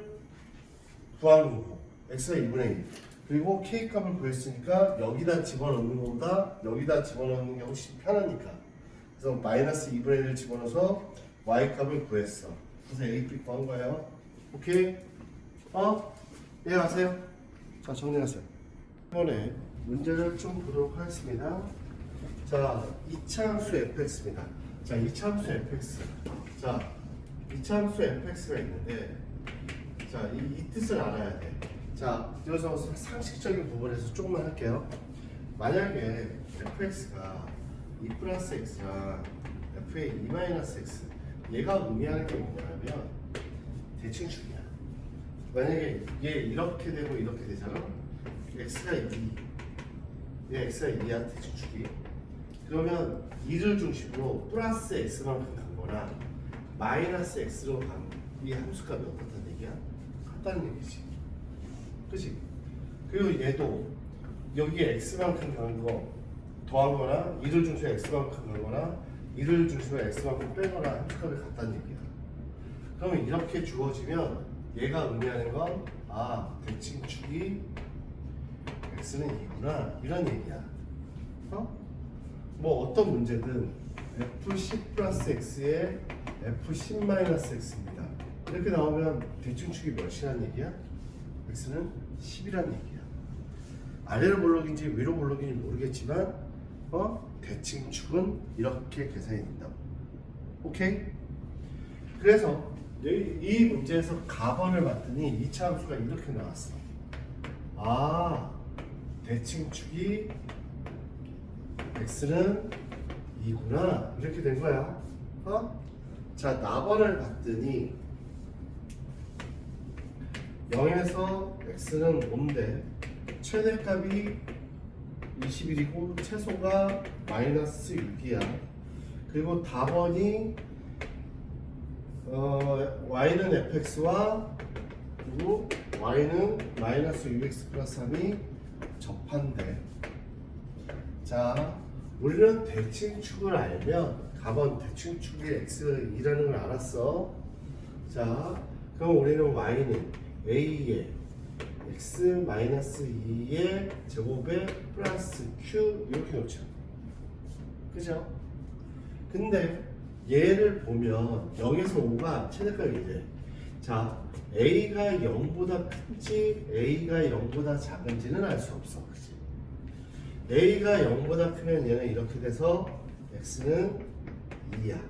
구하는 거고 x가 2분의 1 그리고 k값을 구했으니까 여기다 집어넣는 것보다 여기다 집어넣는 게 훨씬 편하니까 그래서 마이너스 2분의 1을 집어넣어서 y값을 구했어. 그래서 a, b 구한 거예요. 오케이? 이해가세요? 자, 정리하세요. 이번에 문제를 좀 보도록 하겠습니다. 자, 이차함수 fx입니다. 자, 이차함수 fx. 자, 이차함수 fx가 있는데, 자, 이 뜻을 알아야 돼. 자, 여기서 상식적인 부분에서 조금만 할게요. 만약에 fx가 2 플러스 x랑 f의 2 마이너스 x, 얘가 의미하는 게 뭐냐면 대칭축이야. 만약에 얘 이렇게 되고 이렇게 되잖아. x가 2, 얘 x가 2야 대칭축이. 그러면 2를 중심으로 플러스 x만큼 간 거나 마이너스 x로 간 이 함수값이 어떻다는 얘기야? 같다는 얘기지. 그치? 그리고 얘도 여기에 x만큼 간 거 더한 거나 2를 중심으로 x만큼 간 거나 2를 중심으로 x만큼 빼거나 함수값이 같다는 얘기야. 그러면 이렇게 주어지면 얘가 의미하는 건 대칭축이 x는 2구나 이런 얘기야. 뭐 어떤 문제든 f10 플러스 x에 f10 마이너스 x입니다. 이렇게 나오면 대칭축이 몇이라는 얘기야? x는 10이라는 얘기야. 아래로 볼록인지 위로 볼록인지 모르겠지만 대칭축은 이렇게 계산이 된다고. 오케이? 그래서 이 문제에서 가번을 봤더니 2차 함수가 이렇게 나왔어. 대칭축이 x는 2구나 이렇게 된 거야. 자, 나번을 봤더니 0에서 x는 뭔데 최대값이 21이고 최소가 마이너스 6이야. 그리고 답원이 y는 fx와 그리고 y는 마이너스 6x 플러스 3이 접한대. 자, 우리는 대칭축을 알면 가번 대칭축이 x이라는 걸 알았어. 자, 그럼 우리는 y는 a의 x 마이너스 2의 제곱에 플러스 q 이렇게 놓죠. 그죠? 근데 얘를 보면 0에서 5가 최대값이지. 자, a가 0보다 큰지 a가 0보다 작은지는 알 수 없어. 그치? a가 0보다 크면 얘는 이렇게 돼서 x는 2야.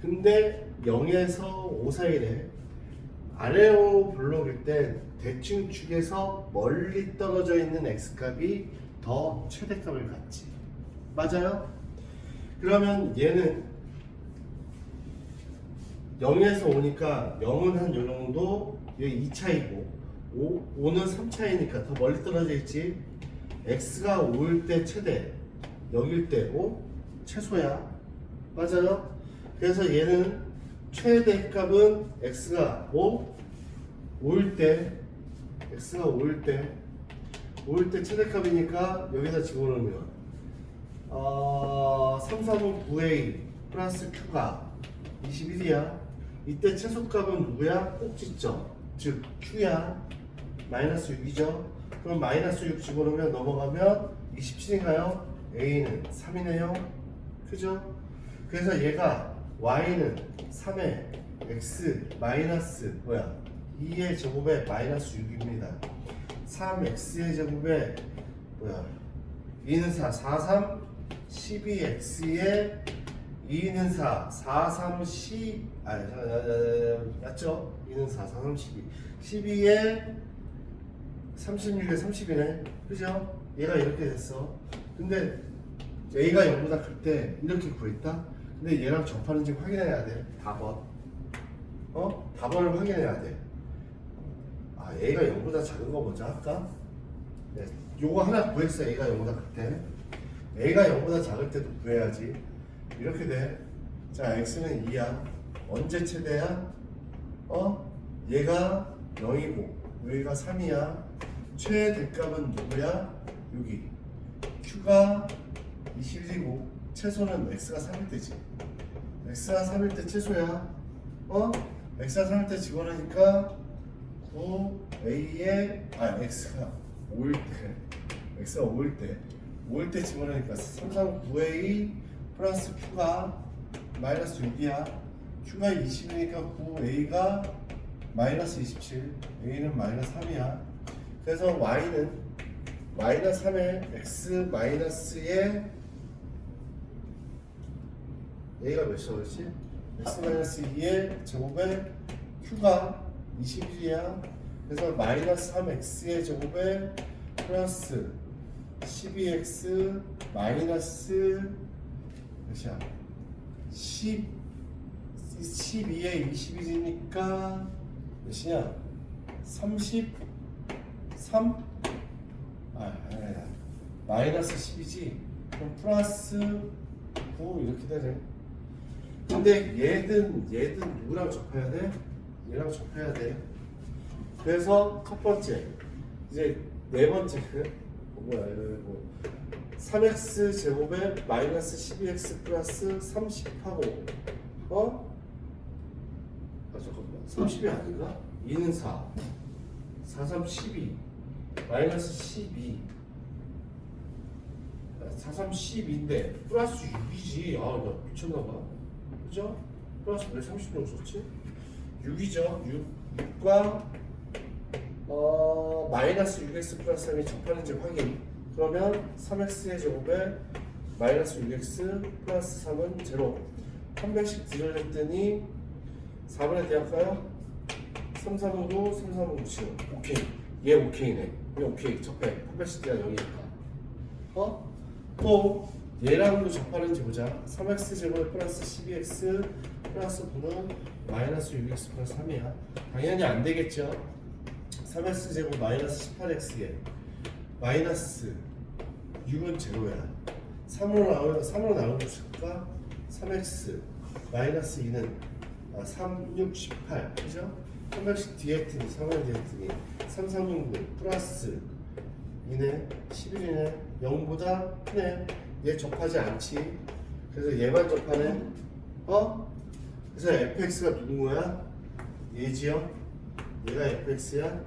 근데 0에서 5 사이래. 아래로 블록일 때 대칭축에서 멀리 떨어져 있는 x값이 더 최대값을 갖지. 맞아요? 그러면 얘는 0에서 5니까 0은 한 요 정도, 여기 2차이고 5는 3차이니까 더 멀리 떨어져 있지. x가 5일 때 최대, 0일 때 5 최소야. 맞아요? 그래서 얘는 최대값은 x가 5일 때, x가 5일 때 최대값이니까 여기다 집어넣으면 3, 4분 9a 플러스 q가 21이야. 이때 최소값은 누구야? 꼭지점, 즉 q야. 마이너스 6이죠. 그럼 마이너스 6 집어넣으면 넘어가면 27인가요? a는 3이네요. 그죠? 그래서 얘가 y는 3의 x 마이너스 2의 제곱에 마이너스 6입니다. 3x의 제곱에 2는 4, 4, 3, 12x의 2는 4, 4, 3, 10 맞죠? 2는 4, 4, 3, 12 12에 36에 30이네. 그죠? 얘가 이렇게 됐어. 근데 a가 0보다 클 때 이렇게 구했다? 근데 얘랑 접하는지 확인해야 돼. 답원. 답원을 확인해야 돼. a가 0보다 작은 거 먼저 할까? 네, 요거 하나 구했어. a가 0보다 클 때. a가 0보다 작을 때도 구해야지. 이렇게 돼. 자, x는 2야. 언제 최대야? 얘가 0이고 여기가 3이야. 최대값은 누구야? 여기. q가 21이고 최소는 x가 3일 때지. x가 3일 때 최소야. x가 3일 때 집어넣으니까 9a에 x가 5일 때 x가 5일 때 집어넣으니까 3, 3, 9a 플러스 q가 마이너스 6이야. q가 20이니까 9a가 마이너스 27, a는 마이너스 3이야. 그래서 y는 마이너스 3의 x 마이너스의 a가 몇이었지? x 마이너스 2의 제곱에 q가 21이야. 그래서 마이너스 3x의 제곱에 플러스 12x 마이너스 몇이야? 12에 21이니까 몇이냐? 33? 마이너스 10이지? 그럼 플러스 9 이렇게 되네. 근데 얘든 누구랑 접해야 돼? 얘랑 접해야 돼. 그래서 첫 번째, 이제 네 번째, 이거 3x 제곱에 마이너스 12x 플러스 30하고 잠깐만 30이 아닌가? 2는 4 4, 3, 12 마이너스 12 4, 3, 12인데 플러스 6이지. 나 미쳤나봐. 그죠? 플러스 왜 30을 썼지? 6이죠. 6과 마이너스 6x 플러스 3이 접하는지 확인. 그러면 3x의 제곱에 마이너스 6x 플러스 3은 제로. 한 배씩 들여냈더니 4분의 대할까요? 3, 3, 5, 3, 3, 5, 7 오케이. 얘 오케이네. 얘 오케이. 접해. 한 배씩 대하 0이니까. 또 얘랑도 접하는지 보자. 3x 제곱 플러스 12x 플러스 9는 마이너스 6x 플러스 3이야. 당연히 안 되겠죠. 3x 제곱 마이너스 18x에 마이너스 6은 제로야. 3으로 나누면 줄까? 3x 마이너스 2는 3, 6, 18 그죠? 300씩 뒤에 했더니 3을 뒤에 했더니 3, 3, 6, 6 플러스 2네 11이네 0보다 크네. 얘 접하지 않지. 그래서 얘만 접하네. 그래서 fx가 누군 거야? 얘지요? 얘가 fx야?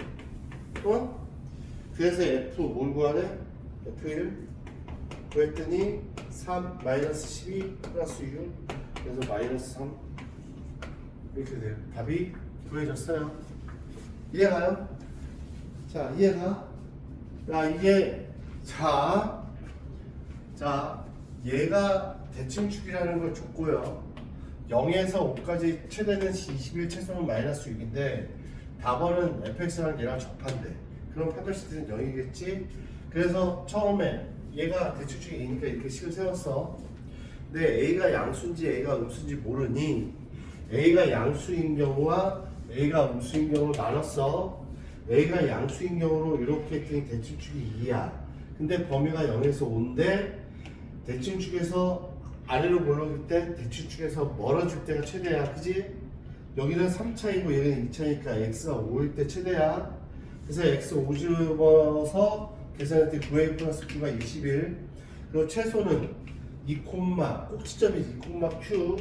그래서 f 뭘 구하래? f1 구했더니 3 마이너스 12 플러스 6 그래서 마이너스 3 이렇게 돼요. 답이 구해졌어요. 이해가요? 자, 이해가? 야, 이게 자 얘가 대칭축이라는 걸 줬고요. 0에서 5까지 최대는 21, 최소는 마이너스 6인데 답원은 fx랑 얘랑 접한대. 그럼 판별식들은 0이겠지? 그래서 처음에 얘가 대칭축이 A니까 이렇게 식을 세웠어. 근데 A가 양수인지 A가 음수인지 모르니 A가 양수인 경우와 A가 음수인 경우로 나눴어. A가 양수인 경우로 이렇게 했더니 대칭축이 2야. 근데 범위가 0에서 5인데 대칭축에서 아래로 올라올 때 대칭축에서 멀어질 때가 최대야. 그지? 여기는 3차이고 여기는 2차니까 x가 5일 때 최대야. 그래서 x 5 집어서 계산할 때 9a 플러스 q가 21. 그리고 최소는 2, 꼭지점이 2, q.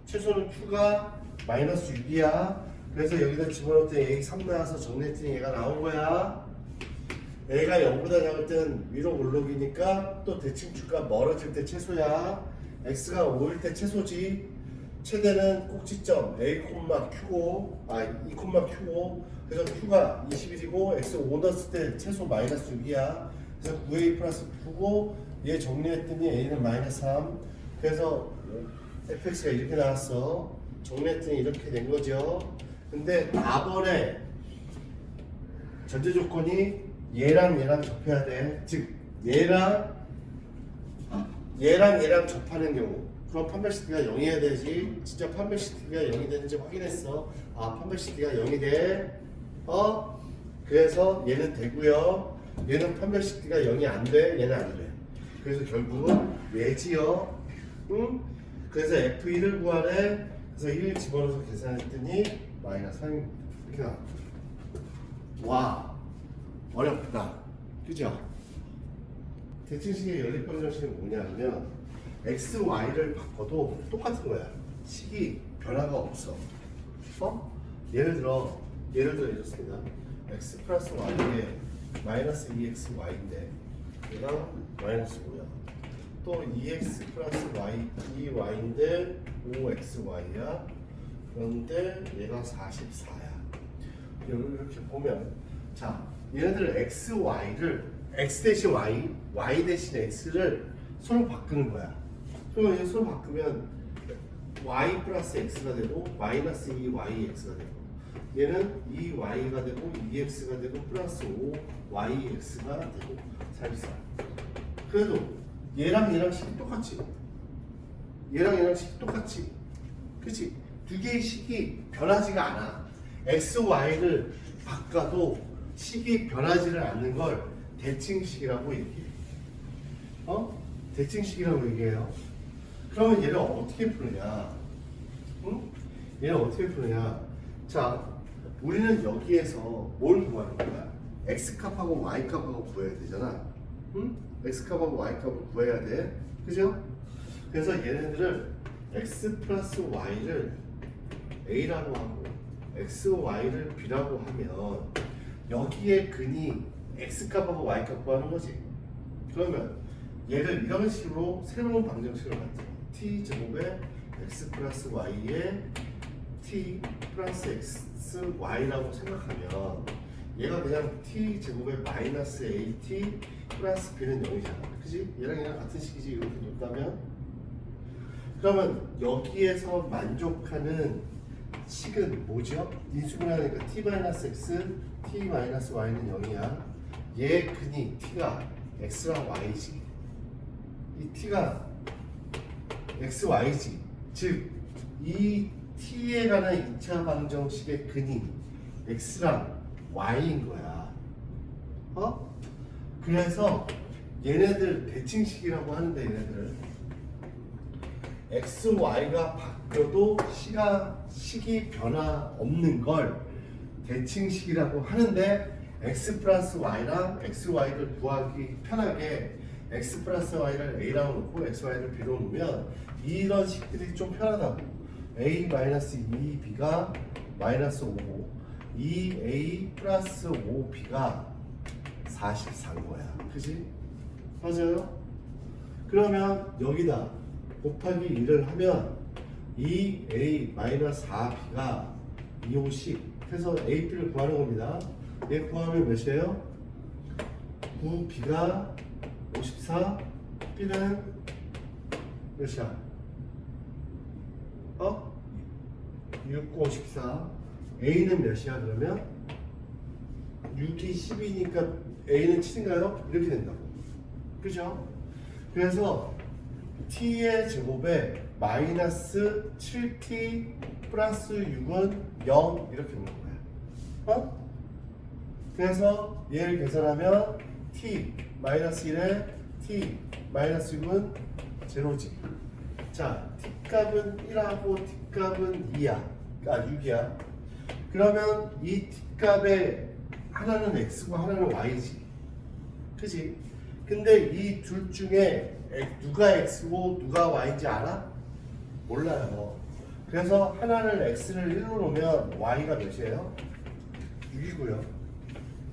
최소는 q가 마이너스 6이야. 그래서 여기다 집어넣을 때 a 3 나와서 정리했더니 얘가 나온 거야. a가 0보다 작을 땐 위로 올라오기니까 또 대칭축과 멀어질 때 최소야. x가 5일 때 최소지. 최대는 꼭지점 a, q고 2, q고 그래서 q가 21이고 x 5 넣었을 때 최소 마이너스 6이야. 그래서 9a 플러스 q고 얘 정리했더니 a는 마이너스 3. 그래서 fx가 이렇게 나왔어. 정리했더니 이렇게 된 거죠. 근데 답원에 전제 조건이 얘랑 접해야 돼. 즉 얘랑 접하는 경우 그럼 판별시티가 0이어야 되지. 진짜 판별시티가 0이 되는지 확인했어. 판별시티가 0이 돼. 그래서 얘는 되고요. 얘는 판별시티가 0이 안 돼. 얘는 안 돼. 그래서 결국은 얘지요. 응? 그래서 F1을 구하래. 그래서 1 집어넣어서 계산했더니 마이너스 3입니다. 이렇게 나와. 와, 어렵다. 그죠? 대칭식의 연립변 정식은 뭐냐면 x, y를 바꿔도 똑같은 거야. 식이 변화가 없어. 예를 들어 이렇습니다. x 플러스 y에 마이너스 2x y인데 얘가 마이너스 5야. 또 2x 플러스 y 2y인데 5x y야. 그런데 얘가 44야. 이렇게 보면 자 얘네들 x, y를 x 대신 y, y 대신 x를 서로 바꾸는 거야. 그러면 서로 바꾸면 y 플러스 x가 되고 마이너스 2yx가 되고 얘는 2y가 되고 2x가 되고 플러스 5yx가 되고 44. 그래도 얘랑 식이 똑같지. 얘랑 식이 똑같지. 그치? 두 개의 식이 변하지가 않아. x, y를 바꿔도 식이 변하지를 않는 걸 대칭식이라고 얘기해. 대칭식이라고 얘기해요. 그러면 얘를 어떻게 푸느냐? 응? 얘를 어떻게 푸느냐? 자, 우리는 여기에서 뭘 구하는 거야? x값하고 y값하고 구해야 되잖아. 응? x값하고 y값을 구해야 돼. 그죠? 그래서 얘네들을 x 플러스 y를 a라고 하고 x, y를 b라고 하면 여기에 근이 x값하고 y값 구하는 거지. 그러면 얘를 이런 식으로 새로운 방정식을 만들어. t 제곱에 x 플러스 y에 t 플러스 x y라고 생각하면 얘가 그냥 t 제곱에 마이너스 at 플러스 b는 0이잖아. 그지? 얘랑 같은 식이지. 이렇게 놓다면 그러면 여기에서 만족하는 식은 뭐죠? 인수분해하니까 t 마이너스 x, t 마이너스 y는 0이야. 얘 근이 t가 x랑 y지. 이 t가 x, y지. 즉, 이 t에 관한 2차 방정식의 근이 x랑 y인 거야. 그래서 얘네들 대칭식이라고 하는데 얘네들 x, y가 이것도 식이 변화 없는 걸 대칭식이라고 하는데 x 플러스 y랑 xy를 구하기 편하게 x 플러스 y를 a라고 놓고 xy를 b로 놓으면 이런 식들이 좀 편하다고. a 마이너스 2b가 마이너스 5고 2a 플러스 5b가 44인 거야. 그지? 맞아요? 그러면 여기다 곱하기 1을 하면 2a 마이너스 4b가 250 해서 a, b를 구하는 겁니다. 얘 구하면 몇이에요? 9b가 54, b는 몇이야? 6, 9, 54. a는 몇이야 그러면? 6이 10이니까 a는 7인가요? 이렇게 된다고. 그죠? 그래서 t의 제곱에 마이너스 7t 플러스 6은 0 이렇게 오는 거야. 그래서 얘를 계산하면 t 마이너스 1에 t 마이너스 6은 제로지. 자, t 값은 1하고 t 값은 2야. 6이야. 그러면 이 t 값에 하나는 x고 하나는 y지. 그지? 근데 이 둘 중에 누가 x고 누가 y인지 알아? 몰라요. 그래서 하나는 x를 1로 놓으면 y가 몇이에요? 6이고요.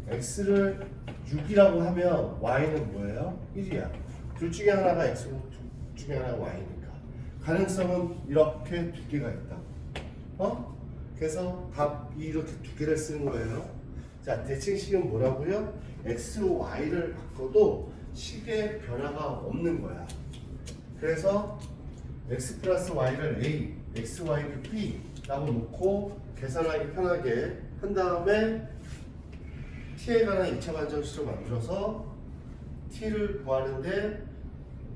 x를 6이라고 하면 y는 뭐예요? 1이야. 둘 중에 하나가 x고 둘 중에 하나가 y니까 가능성은 이렇게 두 개가 있다. 그래서 답이 이렇게 두 개를 쓰는 거예요. 자, 대칭식은 뭐라고요? x, y를 바꿔도 식의 변화가 없는 거야. 그래서 x 플러스 y를 a, x, y를 b 라고 놓고 계산하기 편하게 한 다음에 t에 관한 2차 방정식을 만들어서 t를 구하는데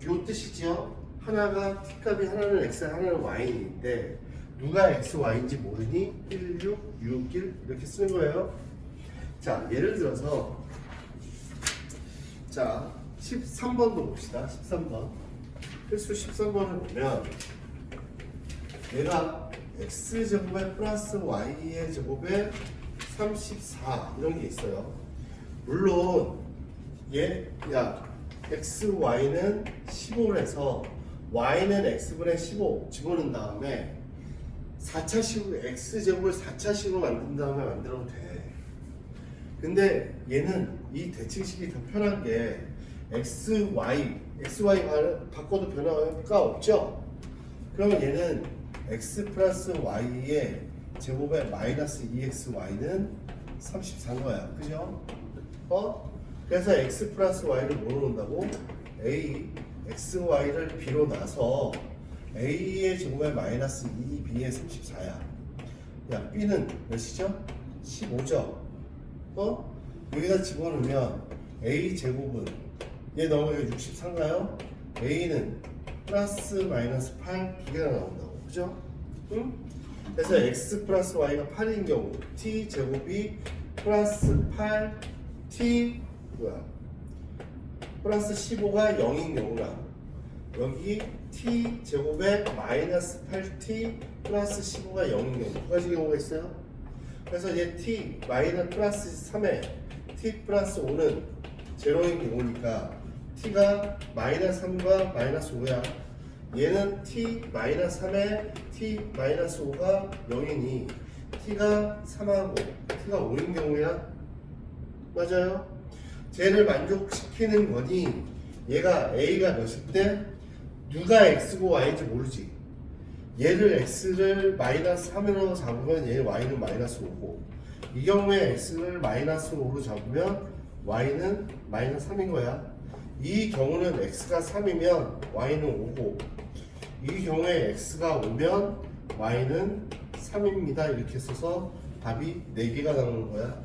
요 뜻이죠. 하나가 t 값이 하나는 x, 하나는 y인데 누가 x, y인지 모르니 1, 6, 6, 1 이렇게 쓰는 거예요. 자, 예를 들어서 자 13번도 봅시다. 13번 필수 13번을 보면 얘가 x제곱에 플러스 y의 제곱에 34 이런 게 있어요. 물론 x, y는 15에서 y는 x분의 15 집어넣은 다음에 4차식으로 x제곱을 4차식으로 만든 다음에 만들어도 돼. 근데 얘는 이 대칭식이 더 편한 게 xy 바꿔도 변화가 없죠? 그러면 얘는 x 플러스 y의 제곱에 마이너스 2xy는 34인 거야. 그죠? 그래서 x 플러스 y를 뭐로 놓는다고? a, xy를 b로 놔서 a의 제곱에 마이너스 2b의 34야. 야, b는 몇이죠? 15죠? 여기다 집어넣으면 a 제곱은 얘 넘어가면 64인가요? a는 플러스 마이너스 8 두 개가 나온다고. 그죠? 응? 그래서 x 플러스 y가 8인 경우 t 제곱이 플러스 8 t 플러스 15가 0인 경우나 여기 t 제곱에 마이너스 8t 플러스 15가 0인 경우 두 가지 경우가 있어요. 그래서 얘 t 마이너스 플러스 3에 t 플러스 5는 제로인 경우니까 t가 마이너스 3과 마이너스 5야. 얘는 t 마이너스 3에 t 마이너스 5가 0이니 t가 3하고 t가 5인 경우야. 맞아요? 쟤를 만족시키는 거니 얘가 a가 몇일 때 누가 x고 y인지 모르지. 얘를 x를 마이너스 3으로 잡으면 얘 y는 마이너스 5고 이 경우에 x를 마이너스 5로 잡으면 y는 마이너스 3인 거야. 이 경우는 x가 3이면 y는 5고 이 경우에 x가 5면 y는 3입니다. 이렇게 써서 답이 4개가 나오는 거야.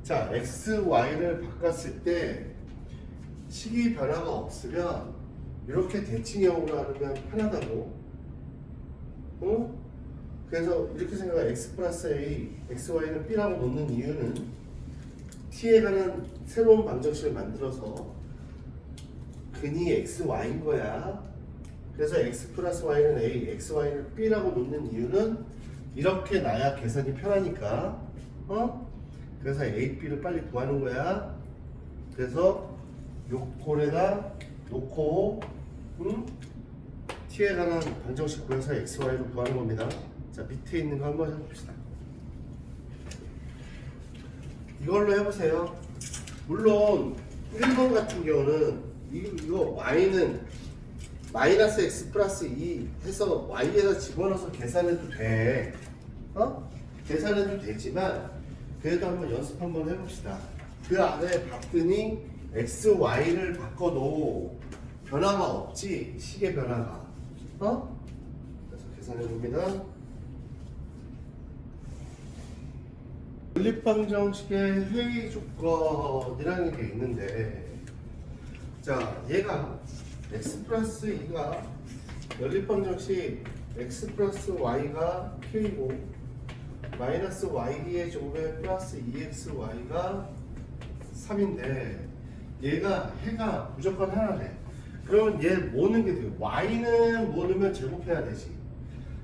자, x, y를 바꿨을 때 식이 변화가 없으면 이렇게 대칭형으로 하면 편하다고. 그래서 이렇게 생각해. x 플러스 a, x, y는 b라고 놓는 이유는 t에 관한 새로운 방정식을 만들어서 근이 x, y인 거야. 그래서 x 플러스 y는 a, x, y는 b라고 놓는 이유는 이렇게 놔야 계산이 편하니까. 그래서 a, b를 빨리 구하는 거야. 그래서 요꼴에다 놓고 t에 관한 방정식 구해서 x, y를 구하는 겁니다. 자, 밑에 있는 거 한번 해봅시다. 이걸로 해보세요. 물론 1번 같은 경우는 이거 y는 마이너스 x 플러스 2 해서 y에다 집어넣어서 계산해도 돼. 계산해도 되지만 그래도 한번 연습 한번 해봅시다. 그 안에 봤더니 x, y를 바꿔도 변화가 없지. 식의 변화가. 그래서 계산해봅니다. 연립방정식의 회의 조건이라는 게 있는데, 자, 얘가 x 플러스 2가 연립방정식 x 플러스 y가 k고 마이너스 y의 제곱에 플러스 2xy가 3인데 얘가 해가 무조건 하나래. 그러면 얘 뭐 넣는 게 돼요? y는 뭐 넣으면 제곱해야 되지.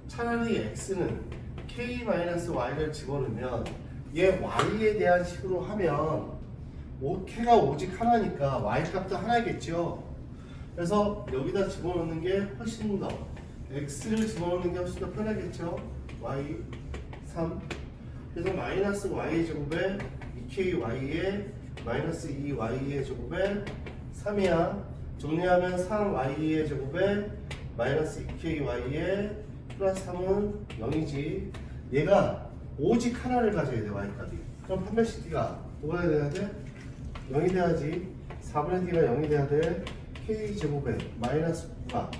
차라리 x는 k-y를 집어넣으면 얘 y에 대한 식으로 하면 k가 오직 하나니까 y 값도 하나겠죠. 그래서 여기다 집어넣는 게 훨씬 더 x를 집어넣는 게 훨씬 더 편하겠죠. y 3. 그래서 마이너스 y의 제곱에 2ky에 마이너스 2y의 제곱에 3이야. 정리하면 3y의 제곱에 마이너스 2ky에 플러스 3은 0이지. 얘가 오직 하나를 가져야 돼, y값이. 그럼 판별식 d가 뭐가 돼야 돼? 0이 돼야지. 4분의 d가 0이 돼야 돼. k제곱에 마이너스 9가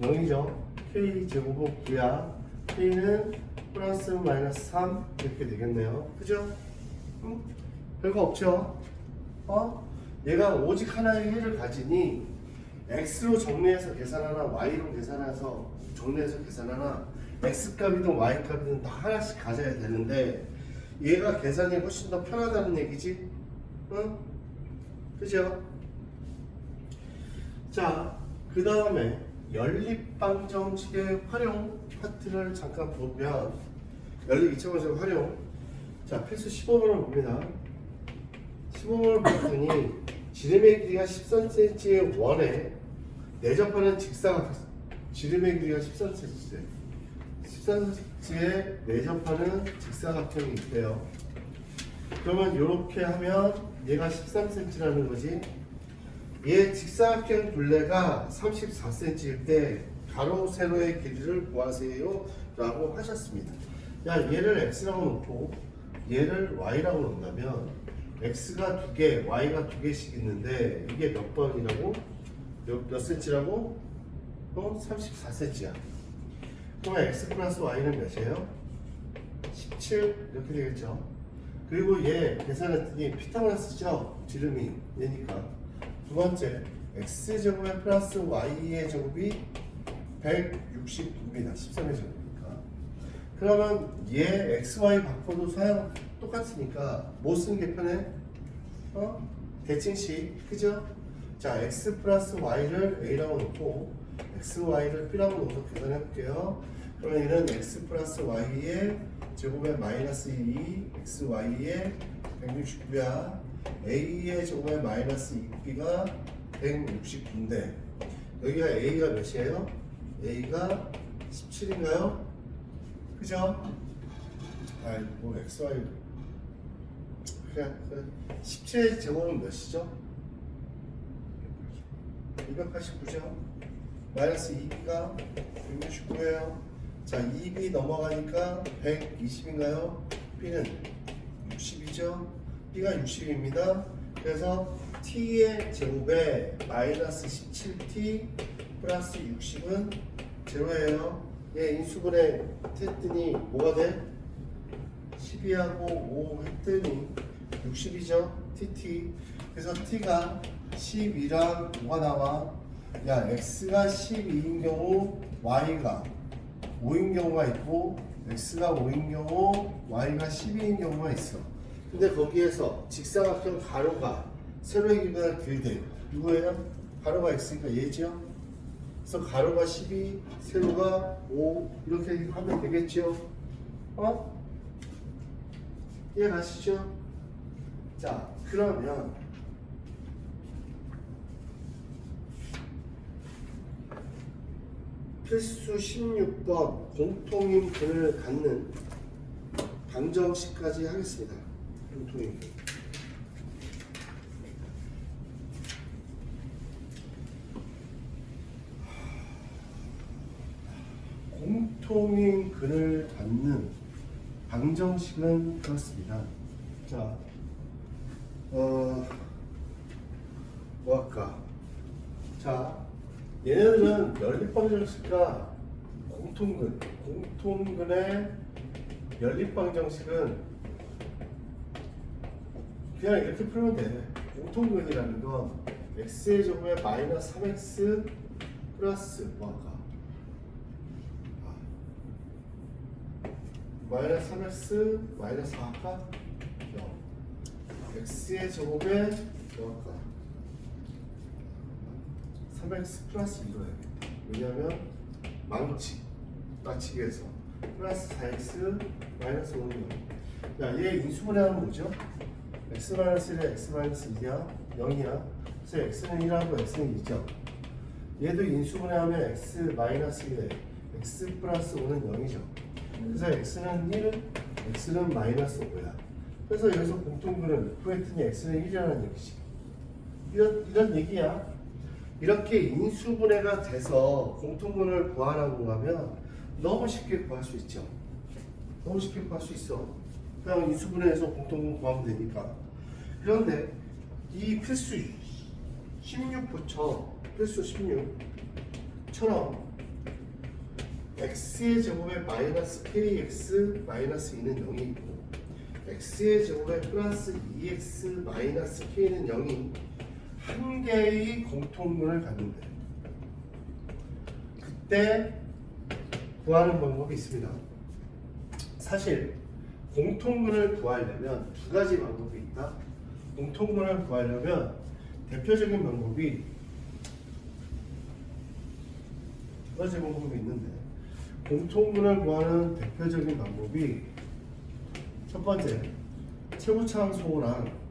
0이죠. k제곱은 9야. k는 플러스 마이너스 3 이렇게 되겠네요. 그죠? 별거 없죠? 얘가 오직 하나의 해를 가지니 x로 정리해서 계산하나 y로 계산해서 정리해서 계산하나 x값이든 y값이든 다 하나씩 가져야 되는데 얘가 계산이 훨씬 더 편하다는 얘기지? 그죠? 자, 그 다음에 연립방정식의 활용 파트를 잠깐 보면 연립 2차 방정식 활용. 자, 필수 15번을 봅니다. 15번을 봤더니 지름의 길이가 13cm의 원에 내접하는 직사각형. 지름의 길이가 13cm. 13cm에 내접하는 직사각형이 있대요. 그러면 이렇게 하면 얘가 13cm라는 거지. 얘 직사각형 둘레가 34cm일 때 가로 세로의 길이를 구하세요 라고 하셨습니다. 야, 얘를 x라고 놓고 얘를 y라고 놓는다면 x가 2개, y가 2개씩 있는데 이게 몇 번이라고? 몇 cm라고? 34cm야. 그러면 x 플러스 y는 몇이에요? 17 이렇게 되겠죠. 그리고 얘 계산했더니 피타고라스죠. 지름이 얘니까. 두 번째 x제곱에 플러스 y의 제곱이 169입니다. 13의 제곱이니까. 그러면 얘 xy 바꿔도 사용 똑같으니까 뭐 쓰는 게 편해? 대칭식. 그죠? 자, x 플러스 y를 a라고 놓고 x, y를 b라고 놓고 계산해 볼게요. 그러면 얘는 x 플러스 y의 제곱에 마이너스 2 x, y의 169야. a의 제곱에 마이너스 2b가 169인데 여기가 a가 몇이에요? a가 17인가요? 그죠? 아이고 xy 그냥 17의 제곱은 몇이죠? 289죠? 마이너스 2b가 169예요. 자, 2b 넘어가니까 120인가요? b는 60이죠? b가 60입니다. 그래서 t의 제곱에 마이너스 17t 플러스 60은 제로예요. 얘 인수분해 했더니 뭐가 돼? 12하고 5 했더니 60이죠. tt. 그래서 t가 12랑 5가 나와. 야, x가 12인 경우 y가 5인 경우가 있고 x가 5인 경우 y가 12인 경우가 있어. 근데 거기에서 직사각형 가로가 세로의 길이보다 길대. 누구예요? 가로가 x니까 얘죠. 그래서 가로가 12, 세로가 5 이렇게 하면 되겠죠? 이해 가시죠? 자, 그러면 필수 16번 공통인 근을 갖는 방정식까지 하겠습니다. 공통인 근. 공통인 근을 갖는 방정식은 그렇습니다. 자, 뭐 할까? 자, 얘네들은 연립방정식과 공통근의 연립방정식은 그냥 이렇게 풀면 돼. 공통근이라는 건 x의 제곱에 마이너스 3x 플러스 뭐 할까? 마이너스 3x 마이너스 4 할까? x의 제곱에 뭐 할까? 3x 플러스 2로 해야겠다. 왜냐면 맞추기 위해서 플러스 4x 마이너스 5는 0. 야, 얘 인수분해하면 뭐죠? x 마이너스 1에 x 마이너스 2야 0이야. 그래서 x는 1하고 x는 2죠. 얘도 인수분해하면 x 마이너스 1에 x 플러스 5는 0이죠. 그래서 x는 1, x는 마이너스 5야. 그래서 여기서 공통근은 구했더니 x는 1이라는 얘기지. 이런 얘기야. 이렇게 인수분해가 돼서 공통근을 구하라고 하면 너무 쉽게 구할 수 있죠. 너무 쉽게 구할 수 있어. 그냥 인수분해해서 공통근 구하면 되니까. 그런데 이 필수 16부터 필수 16처럼 x의 제곱에 마이너스 kx 마이너스 2는 0이 있고 x의 제곱에 플러스 2x 마이너스 k는 0이 한 개의 공통근을 갖는데 그때 구하는 방법이 있습니다. 사실 공통근을 구하려면 두 가지 방법이 있다. 공통근을 구하려면 대표적인 방법이 두 가지 방법이 있는데 공통근을 구하는 대표적인 방법이 첫 번째 최고차항소호랑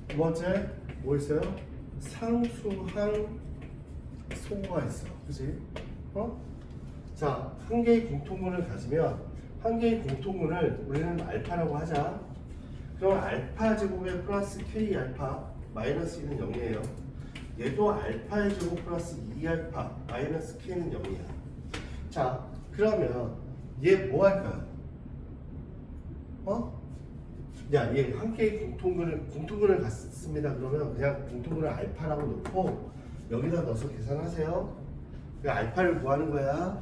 두 번째 뭐 있어요? 상수항 소호가 있어. 그치? 자, 한 개의 공통근을 가지면 한 개의 공통근을 우리는 알파라고 하자. 그럼 알파 제곱에 플러스 k 알파 마이너스 2는 0이에요. 얘도 알파의 제곱 플러스 2알파 마이너스 k는 0이야. 자, 그러면 얘 뭐 할까요? 야, 얘 한 개의 공통근을 갖습니다. 그러면 그냥 공통근을 알파라고 놓고 여기다 넣어서 계산하세요. 그 알파를 구하는 거야.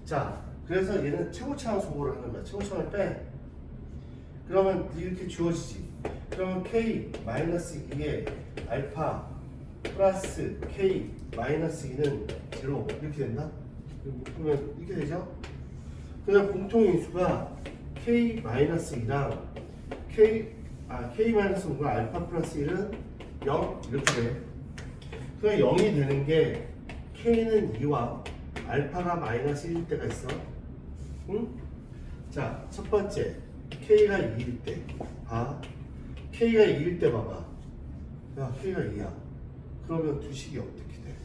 자, 그래서 얘는 최고차항 소호를 하는 거야. 최고차항을 빼. 그러면 이렇게 주어지지. 그러면 k 마이너스 2에 알파 플러스 k 마이너스 2는 0 이렇게 됐나? 그러면 이렇게 되죠? 그냥 공통인수가 k 마이너스 2랑 k 마이너스 5가 알파 플러스 1은 0 이렇게 돼. 그럼 0이 되는 게 k는 2와 알파가 마이너스 1일 때가 있어. 응? 자, 첫 번째 k가 2일 때 k가 2일 때 봐봐. 야, k가 2야. 그러면 두 식이 어떻게 돼?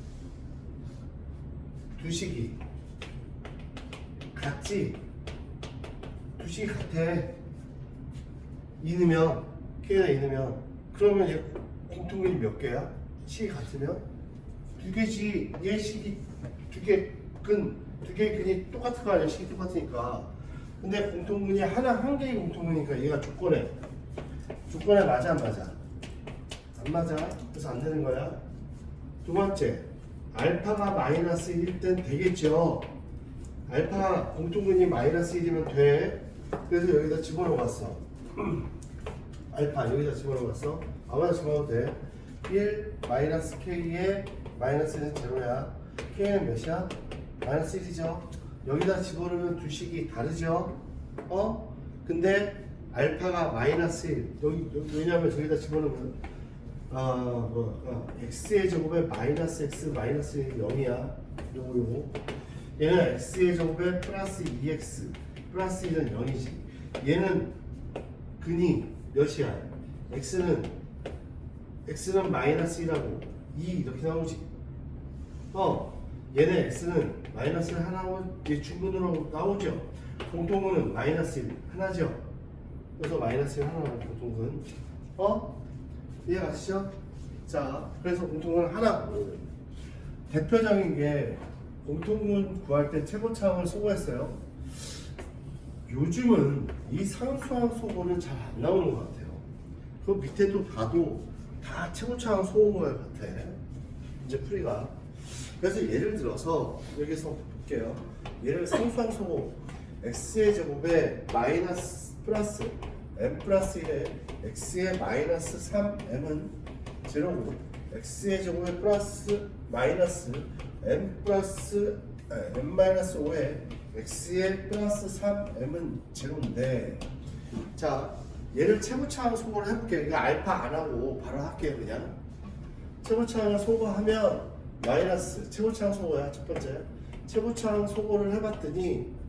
두 식이 같지? 두 식이 같아. 2 넣으면 k가 2 넣으면 그러면 얘 공통근이 몇 개야? 식이 같으면 두 개지. 얘 식이 두 개의 근이 똑같은 거 아니야? 식이 똑같으니까. 근데 공통근이 한 개의 공통근이니까 얘가 조건에 맞아 안 맞아? 안 맞아. 그래서 안 되는 거야. 두 번째, 알파가 마이너스 1일 땐 되겠죠. 알파 공통근이 마이너스 1이면 돼. 그래서 여기다 집어넣어봤어. 알파 여기다 집어넣어봤어. 아무나 집어넣어도 돼. 1 마이너스 k에 마이너스는 제로야. k는 몇이야? 마이너스 1이죠. 여기다 집어넣으면 두 식이 다르죠. 근데 알파가 마이너스 1 여기 왜냐하면 저기다 집어넣으면 x의 제곱에 마이너스 x 마이너스 0이야. 요거. 얘는 x의 제곱에 플러스 2x 플러스 1은 0이지. 얘는 근이 몇이야? x는 마이너스 1하고 2 이렇게 나오지. 얘네 x는 마이너스 하나고 얘 중근으로 나오죠. 공통근은 마이너스 1 하나죠. 그래서 마이너스 1 하나고 공통근. 이해가시죠? 자, 그래서 공통근 하나. 대표적인 게 공통근 구할 때 최고차항을 소거했어요. 요즘은 이 상수항 소거는 잘 안 나오는 것 같아요. 그 밑에도 봐도 다 최고차항 소거인 것 같아. 이제 풀이가. 그래서 예를 들어서 여기서 볼게요. 얘를 상수항 소거 x의 제곱에 마이너스 플러스 m 플러스 1에 x의 마이너스 3m은 제로고 x의 제곱에 플러스 마이너스 m 플러스 m 마이너스 5에 x의 플러스 3m은 제로인데, 자 얘를 최고차항 소거를 해볼게요. 이거 알파 안 하고 바로 할게요. 그냥 최고차항을 소거하면 마이너스 최고차항 소거야. 첫 번째 최고차항 소거를 해봤더니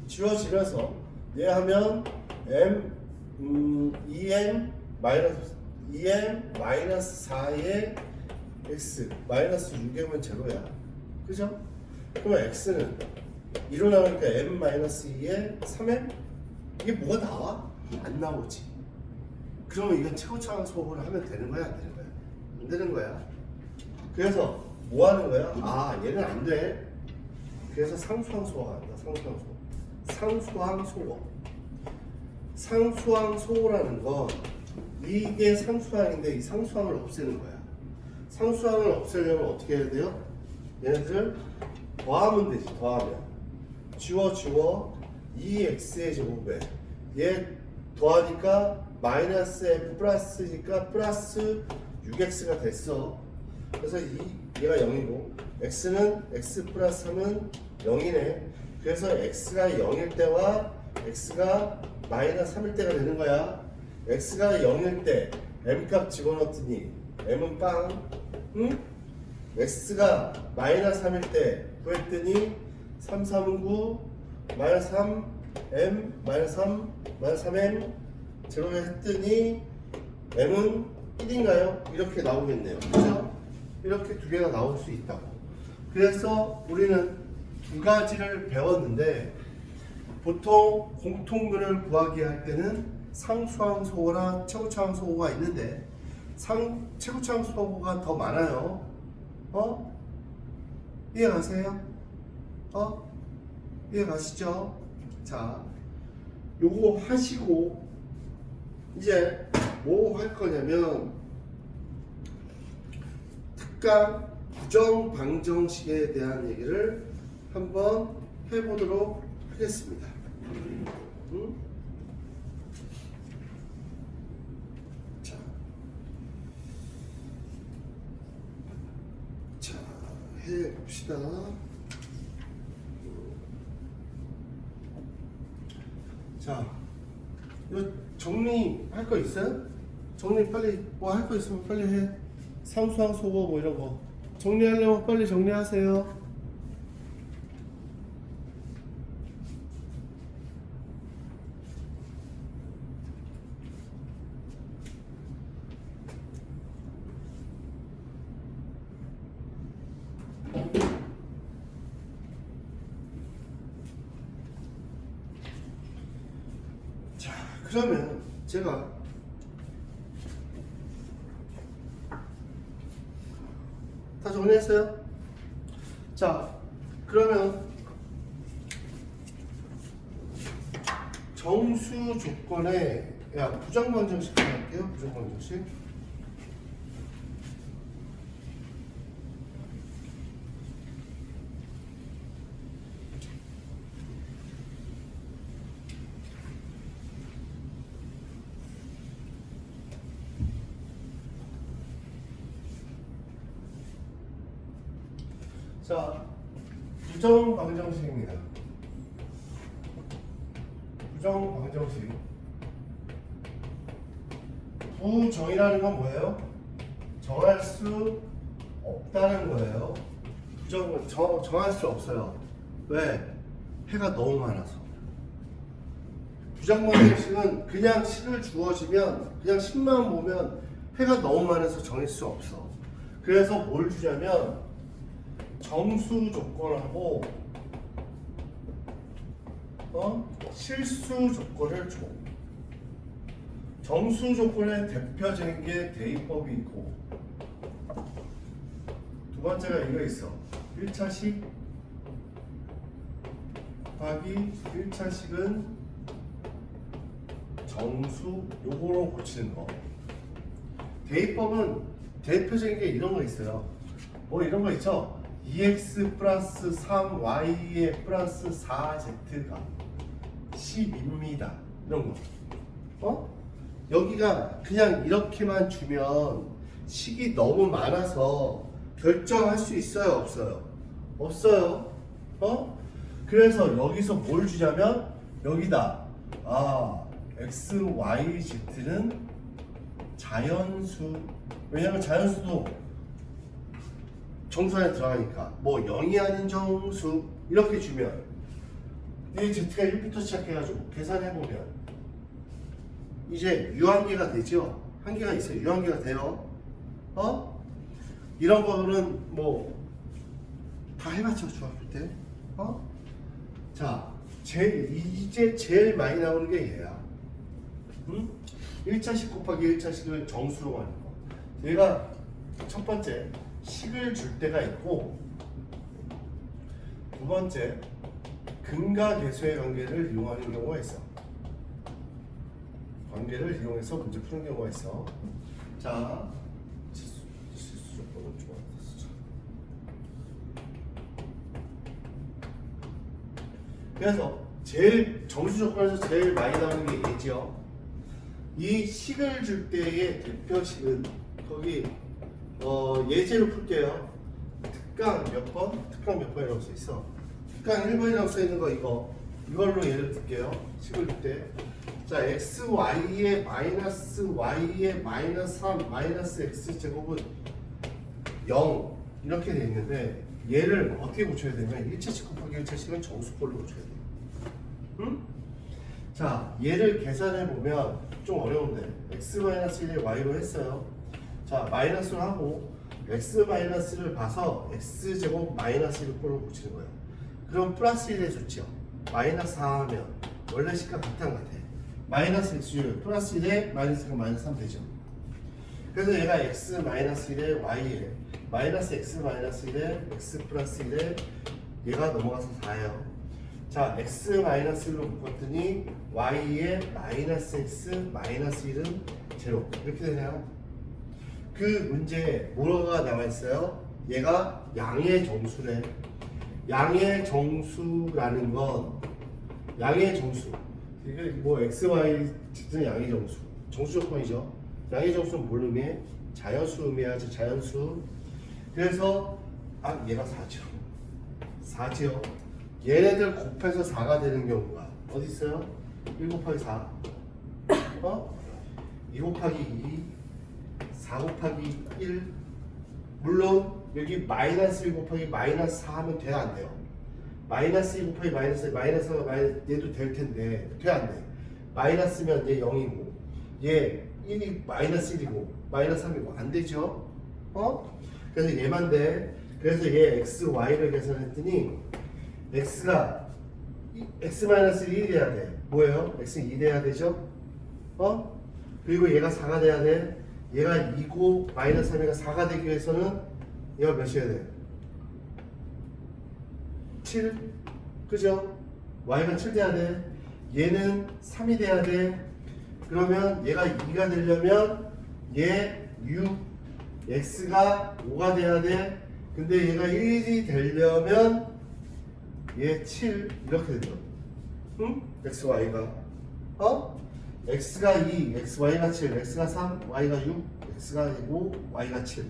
지워지면서 얘 하면 m 2m 마이너스 4의 x 마이너스 6m은 제로야. 그죠? 그러면 x는 2로 나오니까 m 마이너스 2의 3m? 이게 뭐가 나와? 안 나오지. 그러면 이건 최고차항 소거를 하면 되는 거야? 안 되는 거야? 안 되는 거야. 그래서 뭐 하는 거야? 얘는 안 돼. 그래서 상수항 소거가 한다. 상수항 소거. 상수항 소거. 상수항 소거라는 건 이게 상수항인데 이 상수항을 없애는 거야. 상수항을 없애려면 어떻게 해야 돼요? 얘네들 더하면 되지. 더하면 지워 2x의 제곱에 얘 더하니까 마이너스 f 플러스니까 플러스 6x가 됐어. 그래서 얘가 0이고 x는 x 플러스 3은 0이네. 그래서 x가 0일 때와 x가 마이너스 3일 때가 되는 거야. x가 0일 때 m값 집어넣었더니 m은 빵. 응? x가 마이너스 3일 때 구했더니 3, 3은 9 마이너스 3 m 마이너스 3 마이너스 3m 제로를 했더니 m은 1인가요? 이렇게 나오겠네요. 그죠? 이렇게 두 개가 나올 수 있다고. 그래서 우리는 두 가지를 배웠는데, 보통 공통근을 구하기 할 때는 상수항 소거나 최고차항 소거가 있는데 최고차항 소거가 더 많아요. 이해가세요? 이해가시죠? 자, 요거 하시고 이제 뭐 할 거냐면 특강 부정 방정식에 대한 얘기를 한번 해보도록 하겠습니다. 자, 해봅시다. 자, 이거 정리할 거 있어요? 정리 빨리 뭐 할 거 있으면 빨리 해. 상수항 소거 뭐 이런 거 정리하려면 빨리 정리하세요. 자, 그러면 제가 다 정리했어요? 자, 그러면 정수 조건에 부정 방정식 할게요. 부정 방정식. 자, 부정 방정식입니다. 부정 방정식. 부정이라는 건 뭐예요? 정할 수 없다는 거예요. 정할 수 없어요. 왜? 해가 너무 많아서. 부정방정식은 그냥 식을 주어지면 그냥 식만 보면 해가 너무 많아서 정할 수 없어. 그래서 뭘 주냐면 정수 조건하고 실수 조건을 줘. 정수 조건의 대표적인 게 대입법이 있고 두 번째가 이거 있어. 1차식 곱하기 1차식은 정수 요거로 고치는 거. 대입법은 대표적인 게 이런 거 있어요. 뭐 이런 거 있죠. 2x 플러스 3y의 플러스 4z가 10입니다. 이런 거. 여기가 그냥 이렇게만 주면 식이 너무 많아서 결정할 수 있어요? 없어요? 없어요. 그래서 여기서 뭘 주냐면 여기다 x, y, z는 자연수. 왜냐면 자연수도 정수 안에 들어가니까 뭐 0이 아닌 정수 이렇게 주면 이 z가 1부터 시작해가지고 계산해보면 이제 유한계가 되죠. 한계가 있어요. 유한계가 돼요. 이런 거는 뭐 다 해봤죠, 중학교 때. 자, 이제 제일 많이 나오는 게 얘야. 1차식 곱하기 1차식을 정수로 하는 거. 얘가 첫 번째 식을 줄 때가 있고 두 번째 근과 계수의 관계를 이용하는 경우가 있어. 관계를 이용해서 문제 푸는 경우가 있어. 자, 실수 조건은 좋았어. 그래서 제일 정수 조건에서 제일 많이 나오는 게 얘지요. 이 식을 줄 때의 대표식은 거기 예제로 풀게요. 특강 몇 번? 특강 몇 번이라고 써 있어. 특강 1번이라고 써 있는 거 이걸로 예를 들게요. 식을 줄 때. 자, xy의 마이너스 y의 마이너스 3 마이너스 x 제곱은 0 이렇게 돼 있는데 얘를 어떻게 고쳐야 되냐면 1차식 곱하기 1차식은 정수꼴로 고쳐야 돼요. 자, 얘를 계산해 보면 좀 어려운데 x-1을 y로 했어요. 자, 마이너스를 하고 x-를 봐서 x제곱 마이너스 1꼴로 고치는 거예요. 그럼 플러스 1 해줬죠. 마이너스 4 하면 원래 식과 같은 것 같아. 마이너스 x율 플러스 1에 마이너스가 마이너스 3 되죠. 그래서 얘가 x-1에 y에 마이너스 x-1에 x 플러스 1에 얘가 넘어가서 4예요. 자, x-1로 묶었더니 y에 마이너스 x 마이너스 1은 제로 이렇게 되네요. 그 문제에 뭐가 남아있어요? 얘가 양의 정수래. 양의 정수라는 건 양의 정수 이게 뭐 x, y, z는 양의 정수 정수 조건이죠. 양의 정수는 뭘 의미해? 자연수 의미하지. 자연수. 그래서 얘가 4죠. 4죠. 얘네들 곱해서 4가 되는 경우가 어디 있어요? 1 곱하기 4 2 곱하기 2 4 곱하기 1 물론 여기 마이너스 1 곱하기 마이너스 4 하면 돼? 안 돼요? 마이너스 1 곱하기 마이너스가 마이너스 얘도 될 텐데 돼? 안 돼? 마이너스면 얘 0이고 얘 1이 마이너스 1이고 마이너스 3이고 안 되죠? 그래서 얘만 돼. 그래서 얘 x, y를 계산했더니 x가 x-1이 돼야 돼. 뭐예요? x는 2 돼야 되죠? 그리고 얘가 4가 돼야 돼. 얘가 2고 마이너스 3이가 4가 되기 위해서는 얘가 몇이어야 돼? 7. 그죠? y가 7 돼야 돼. 얘는 3이 돼야 돼. 그러면 얘가 2가 되려면 얘 6, x가 5가 돼야 돼. 근데 얘가 1이 되려면 얘 7 이렇게 되죠. x, y가 x가 2, x, y가 7, x가 3, y가 6, x가 5, y가 7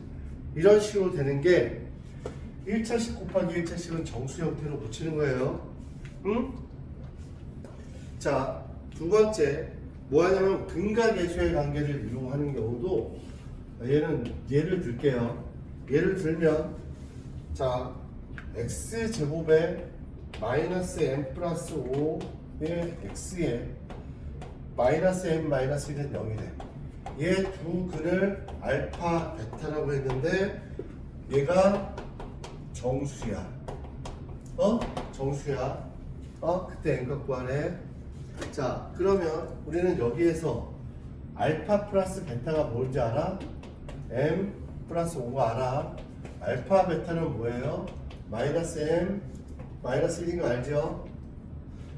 이런 식으로 되는 게 1차식 곱하기 1차식은 정수 형태로 고치는 거예요. 자, 두 번째 뭐 하냐면 근각계수의 관계를 이용하는 경우도 얘는 예를 들게요. 예를 들면 자 x제곱에 마이너스 m 플러스 5의 x에 마이너스 m 마이너스 1은 0이 돼. 얘 두 근을 알파 베타라고 했는데 얘가 정수야. 정수야. 그때 m 갖고 하네. 자 그러면 우리는 여기에서 알파 플러스 베타가 뭔지 알아? m 플러스 5가 알아. 알파 베타는 뭐예요? 마이너스 m 마이너스 1인 거 알죠?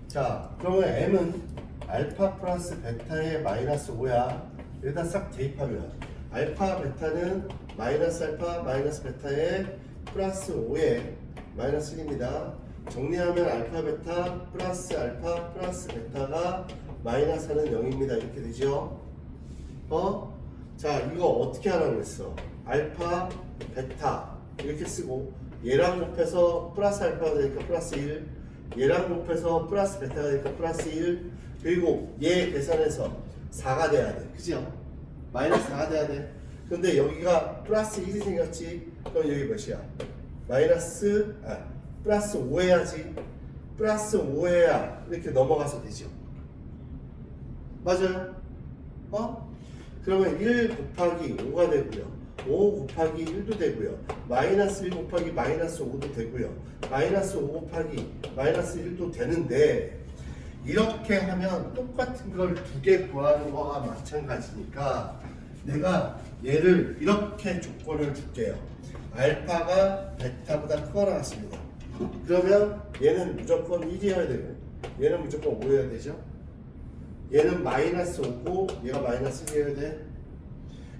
자 그러면 m은 알파 플러스 베타의 마이너스 5야. 여기다 싹 대입하면 알파 베타는 마이너스 알파 마이너스 베타의 플러스 5의 마이너스 1입니다. 정리하면 알파 베타 플러스 알파 플러스 베타가 마이너스는 0입니다. 이렇게 되죠. 자 이거 어떻게 하라고 했어? 알파 베타 이렇게 쓰고 얘랑 곱해서 플러스 알파가 되니까 플러스 1, 얘랑 곱해서 플러스 베타가 되니까 플러스 1, 그리고 얘 계산해서 4가 돼야 돼. 그죠? 마이너스 4가 돼야 돼. 근데 여기가 플러스 1이 생겼지? 그럼 여기 몇이야? 플러스 5 해야지. 플러스 5 해야 이렇게 넘어가서 되죠. 맞아요? 그러면 1 곱하기 5가 되고요. 5 곱하기 1도 되고요. 마이너스 1 곱하기 마이너스 5도 되고요. 마이너스 5 곱하기 마이너스 1도 되는데 이렇게 하면 똑같은 걸 두 개 구하는 거와 마찬가지니까 내가 얘를 이렇게 조건을 줄게요. 알파가 베타보다 크거나 같습니다. 그러면 얘는 무조건 1이어야 되고 얘는 무조건 5여야 되죠. 얘는 마이너스 5고 얘가 마이너스 1이어야 돼.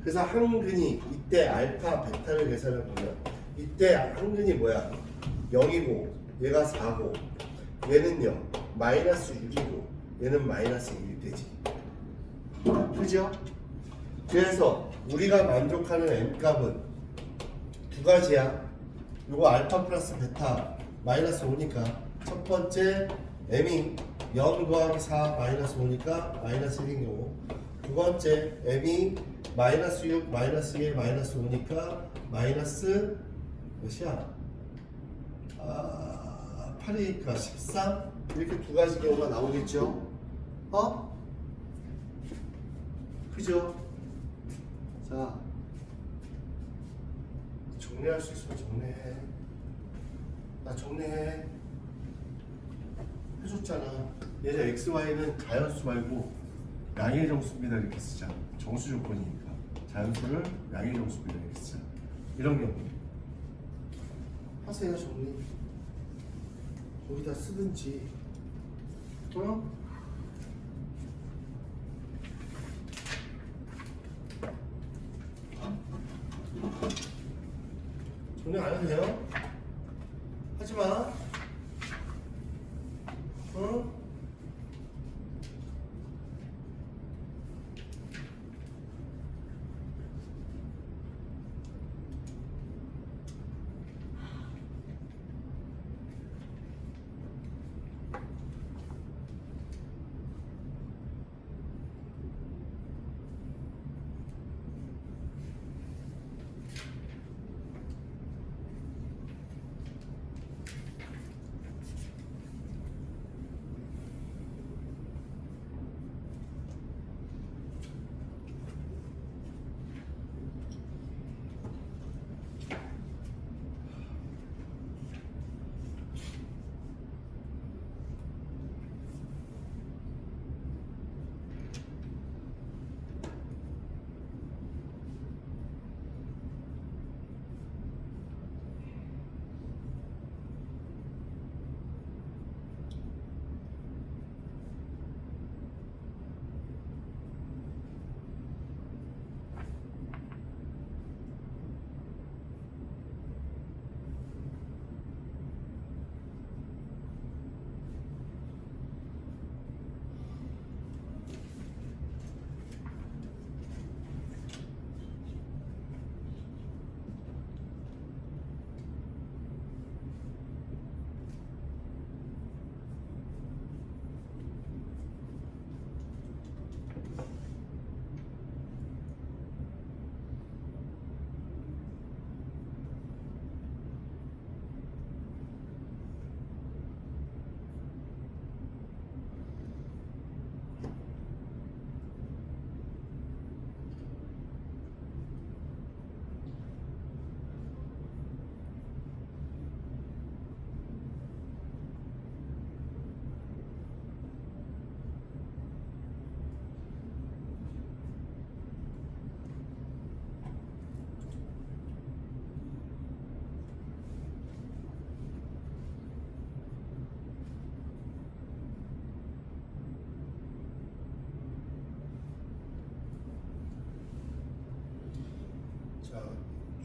그래서 한 근이 이때 알파 베타를 계산해 보면 이때 한 근이 뭐야? 0이고 얘가 4고 얘는요 마이너스 6이고 얘는 마이너스 1이 되지. 그죠? 그래서 우리가 만족하는 m값은 두 가지야. 요거 알파 플러스 베타 마이너스 5니까 첫 번째 m이 0 더하기 4 마이너스 5니까 마이너스 1인 경우, 두 번째 m이 마이너스 6 마이너스 1 마이너스 5니까 마이너스 몇이야? 8이니까 13 이렇게 두 가지 경우가 나오겠죠. 그죠? 자 정리할 수 있으면 정리해. 나 정리해. 해줬잖아. 얘는 XY는 자연수 말고 양의 정수입니다 이렇게 쓰자. 정수 조건이니까 자연수를 양의 정수입니다 이렇게 쓰자. 이런 경우 하세요. 정리 거기다 쓰든지. 정리 안 해도 돼요? 하지마.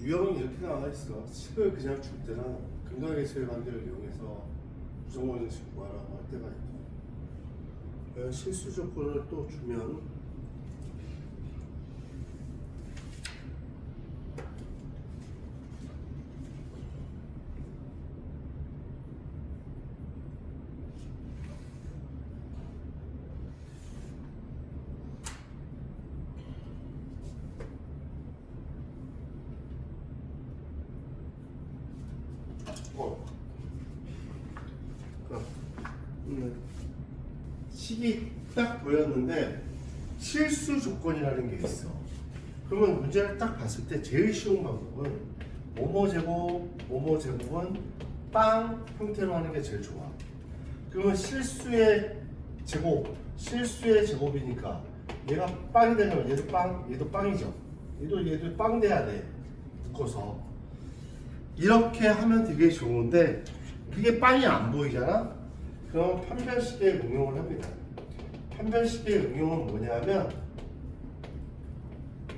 유형이 이렇게 나와 있어. 식을 그냥 줄 때랑 근각의 관계를 이용해서 부정원 형식 구하라고 할 때가 있고, 실수 조건을 또 주면 식이 딱 보였는데 실수 조건이라는 게 있어. 그러면 문제를 딱 봤을 때 제일 쉬운 방법은 뭐뭐 제곱은 빵 형태로 하는 게 제일 좋아. 그러면 실수의 제곱이니까 얘가 빵이 되려면 얘도 빵이죠. 얘도 빵 돼야 돼. 묶어서 이렇게 하면 되게 좋은데 그게 빵이 안 보이잖아? 그럼 판별식의 응용을 합니다. 판별식의 응용은 뭐냐면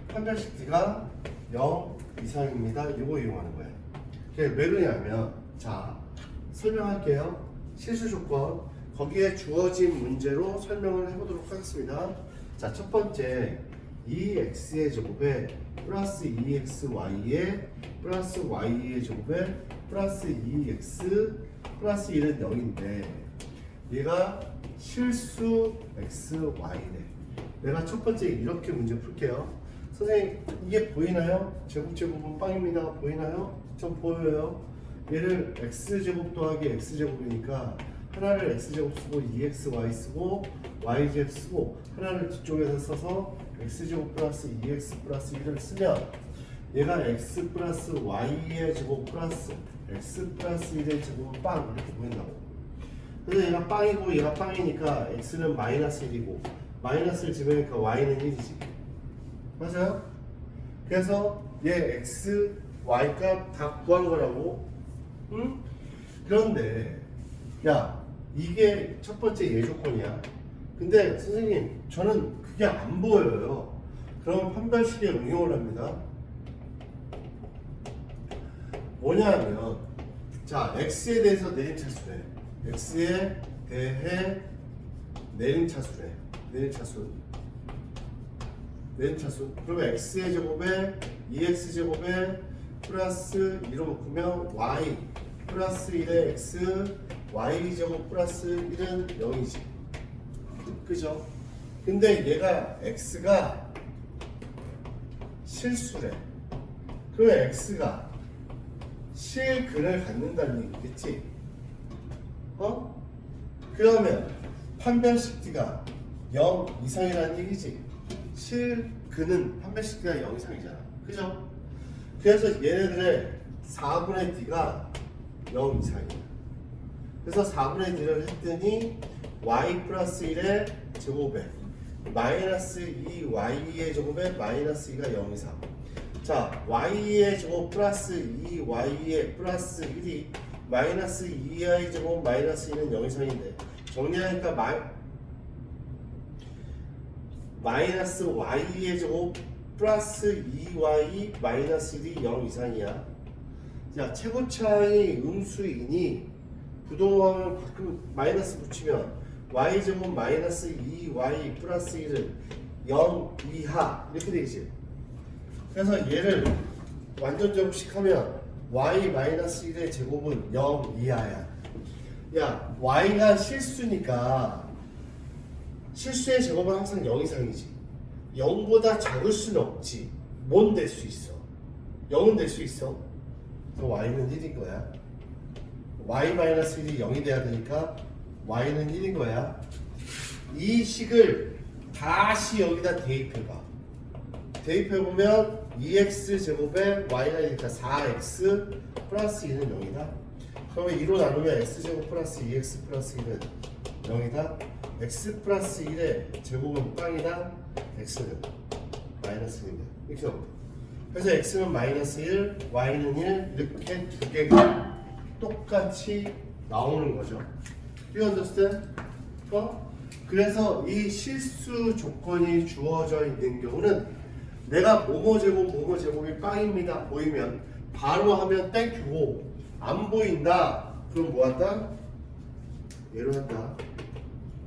판별식 D가 0 이상입니다. 이거 이용하는 거예요. 그게 왜 그러냐면 자 설명할게요. 실수 조건 거기에 주어진 문제로 설명을 해보도록 하겠습니다. 자 첫 번째 2x의 제곱에 플러스 2xy에 플러스 y의 제곱에 플러스 2x 플러스 1은 0인데 얘가 실수 xy네. 내가 첫 번째 이렇게 문제 풀게요. 선생님 이게 보이나요? 제곱은 빵입니다. 보이나요? 전 보여요. 얘를 x제곱 더하기 x제곱이니까 하나를 x제곱 쓰고 2xy 쓰고 y제곱 쓰고 하나를 뒤쪽에서 써서 x제곱 플러스 2x 플러스 1을 쓰면 얘가 x 플러스 y의 제곱 플러스 x 플러스 1의 제곱은 빵 이렇게 보인다고. 그래서 얘가 빵이고 얘가 빵이니까 x는 마이너스 1이고 마이너스를 집으니까 y는 1이지. 맞아요? 그래서 얘 x, y 값 다 구한 거라고. 응? 그런데 야 이게 첫 번째 예조건이야. 근데 선생님 저는 그게 안 보여요. 그럼 판별식에 응용을 합니다. 뭐냐면 자 x에 대해서 내림차수래. x에 대해 내림차수래. 내림차수. 그러면 x의 제곱에 2x 제곱에 플러스 2로 묶으면 y 플러스 1의 x y 제곱 플러스 1은 0이지. 그죠? 근데 얘가 x가 실수래. 그러면 x가 실근을 갖는다는 얘기겠지? 그러면 판별식 D가 0 이상이라는 얘기지. 실근은 판별식 D가 0 이상이잖아. 그죠? 그래서 얘네들의 4분의 D가 0 이상이야. 그래서 4분의 D를 했더니 y 플러스 1의 제곱에 마이너스 2y의 제곱에 마이너스 2가 0 이상. 자, y의 제곱 플러스 2y의 플러스 1이 마이너스 2y 제곱 마이너스 2는 0 이상인데 정리하니까 마이너스 y의 제곱 플러스 2y 마이너스 1이 0 이상이야. 자, 최고차항이 음수이니 부동항을 가끔 마이너스 붙이면 y제곱 마이너스 2y 플러스 1은 0 이하 이렇게 되지. 그래서 얘를 완전 제곱식하면 y 마이너스 1의 제곱은 0 이하야. 야 y가 실수니까 실수의 제곱은 항상 0 이상이지. 0보다 작을 수는 없지. 뭔 될 수 있어? 0은 될 수 있어. 그래서 y는 1인 거야. y-1이 0이 돼야 되니까 y는 1인 거야. 이 식을 다시 여기다 대입해봐. 대입해보면 2x 제곱에 y가 되니까 4x 플러스 2는 0이다. 그러면 2로 나누면 x제곱 플러스 2x 플러스 1은 0이다. x 플러스 1의 제곱은 빵이다. x는 마이너스 1이다. 이렇게 나옵니다. 그래서 x는 마이너스 1, y는 1 이렇게 두 개가 똑같이 나오는 거죠. Do you understand? 그래서 이 실수 조건이 주어져 있는 경우는 내가 뭐뭐 제곱이 빵입니다 보이면 바로 하면 땡큐고 안 보인다 그럼 뭐 한다? 얘로 한다.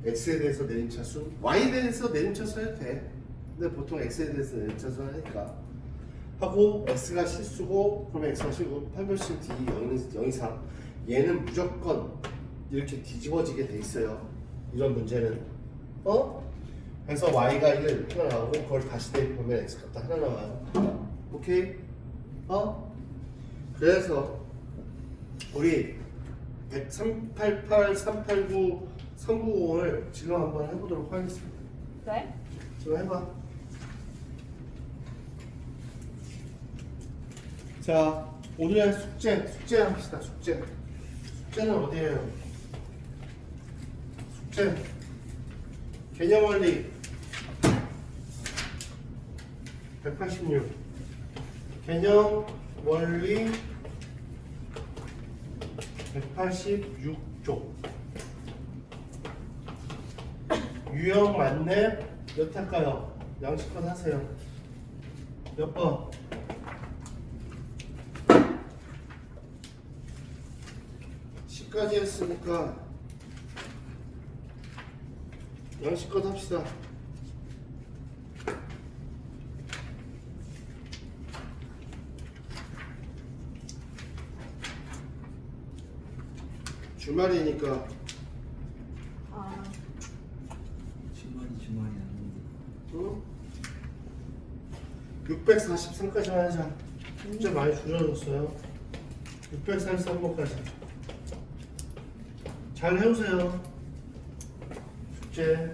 x에 대해서 내림차순, y에 대해서 내림차순 해도 돼. 근데 보통 x에 대해서 내림차순 하니까 하고 x가 실수고 그러면 x가 실수고 8분의 d 0 이상 얘는 무조건 이렇게 뒤집어지게 돼 있어요. 이런 문제는 그래서 y가 1 하나 나오고 그걸 다시 대입하면 x 값도 하나 나와요. 오케이? 그래서 우리 388, 389, 390을 지금 한번 해보도록 하겠습니다. 네? 지금 해봐. 자, 오늘의 숙제 합시다. 숙제는 어디에요? 숙제 개념 원리 186 개념 원리 186쪽 유형 만렙 몇 할까요? 양식껏 하세요. 몇 번? 까지 했으니까 양식껏 합시다. 주말이니까 아, 주말이 아닌데. 응? 643까지만 하자. 진짜 많이 줄여줬어요. 643번까지 잘 해오세요. 숙제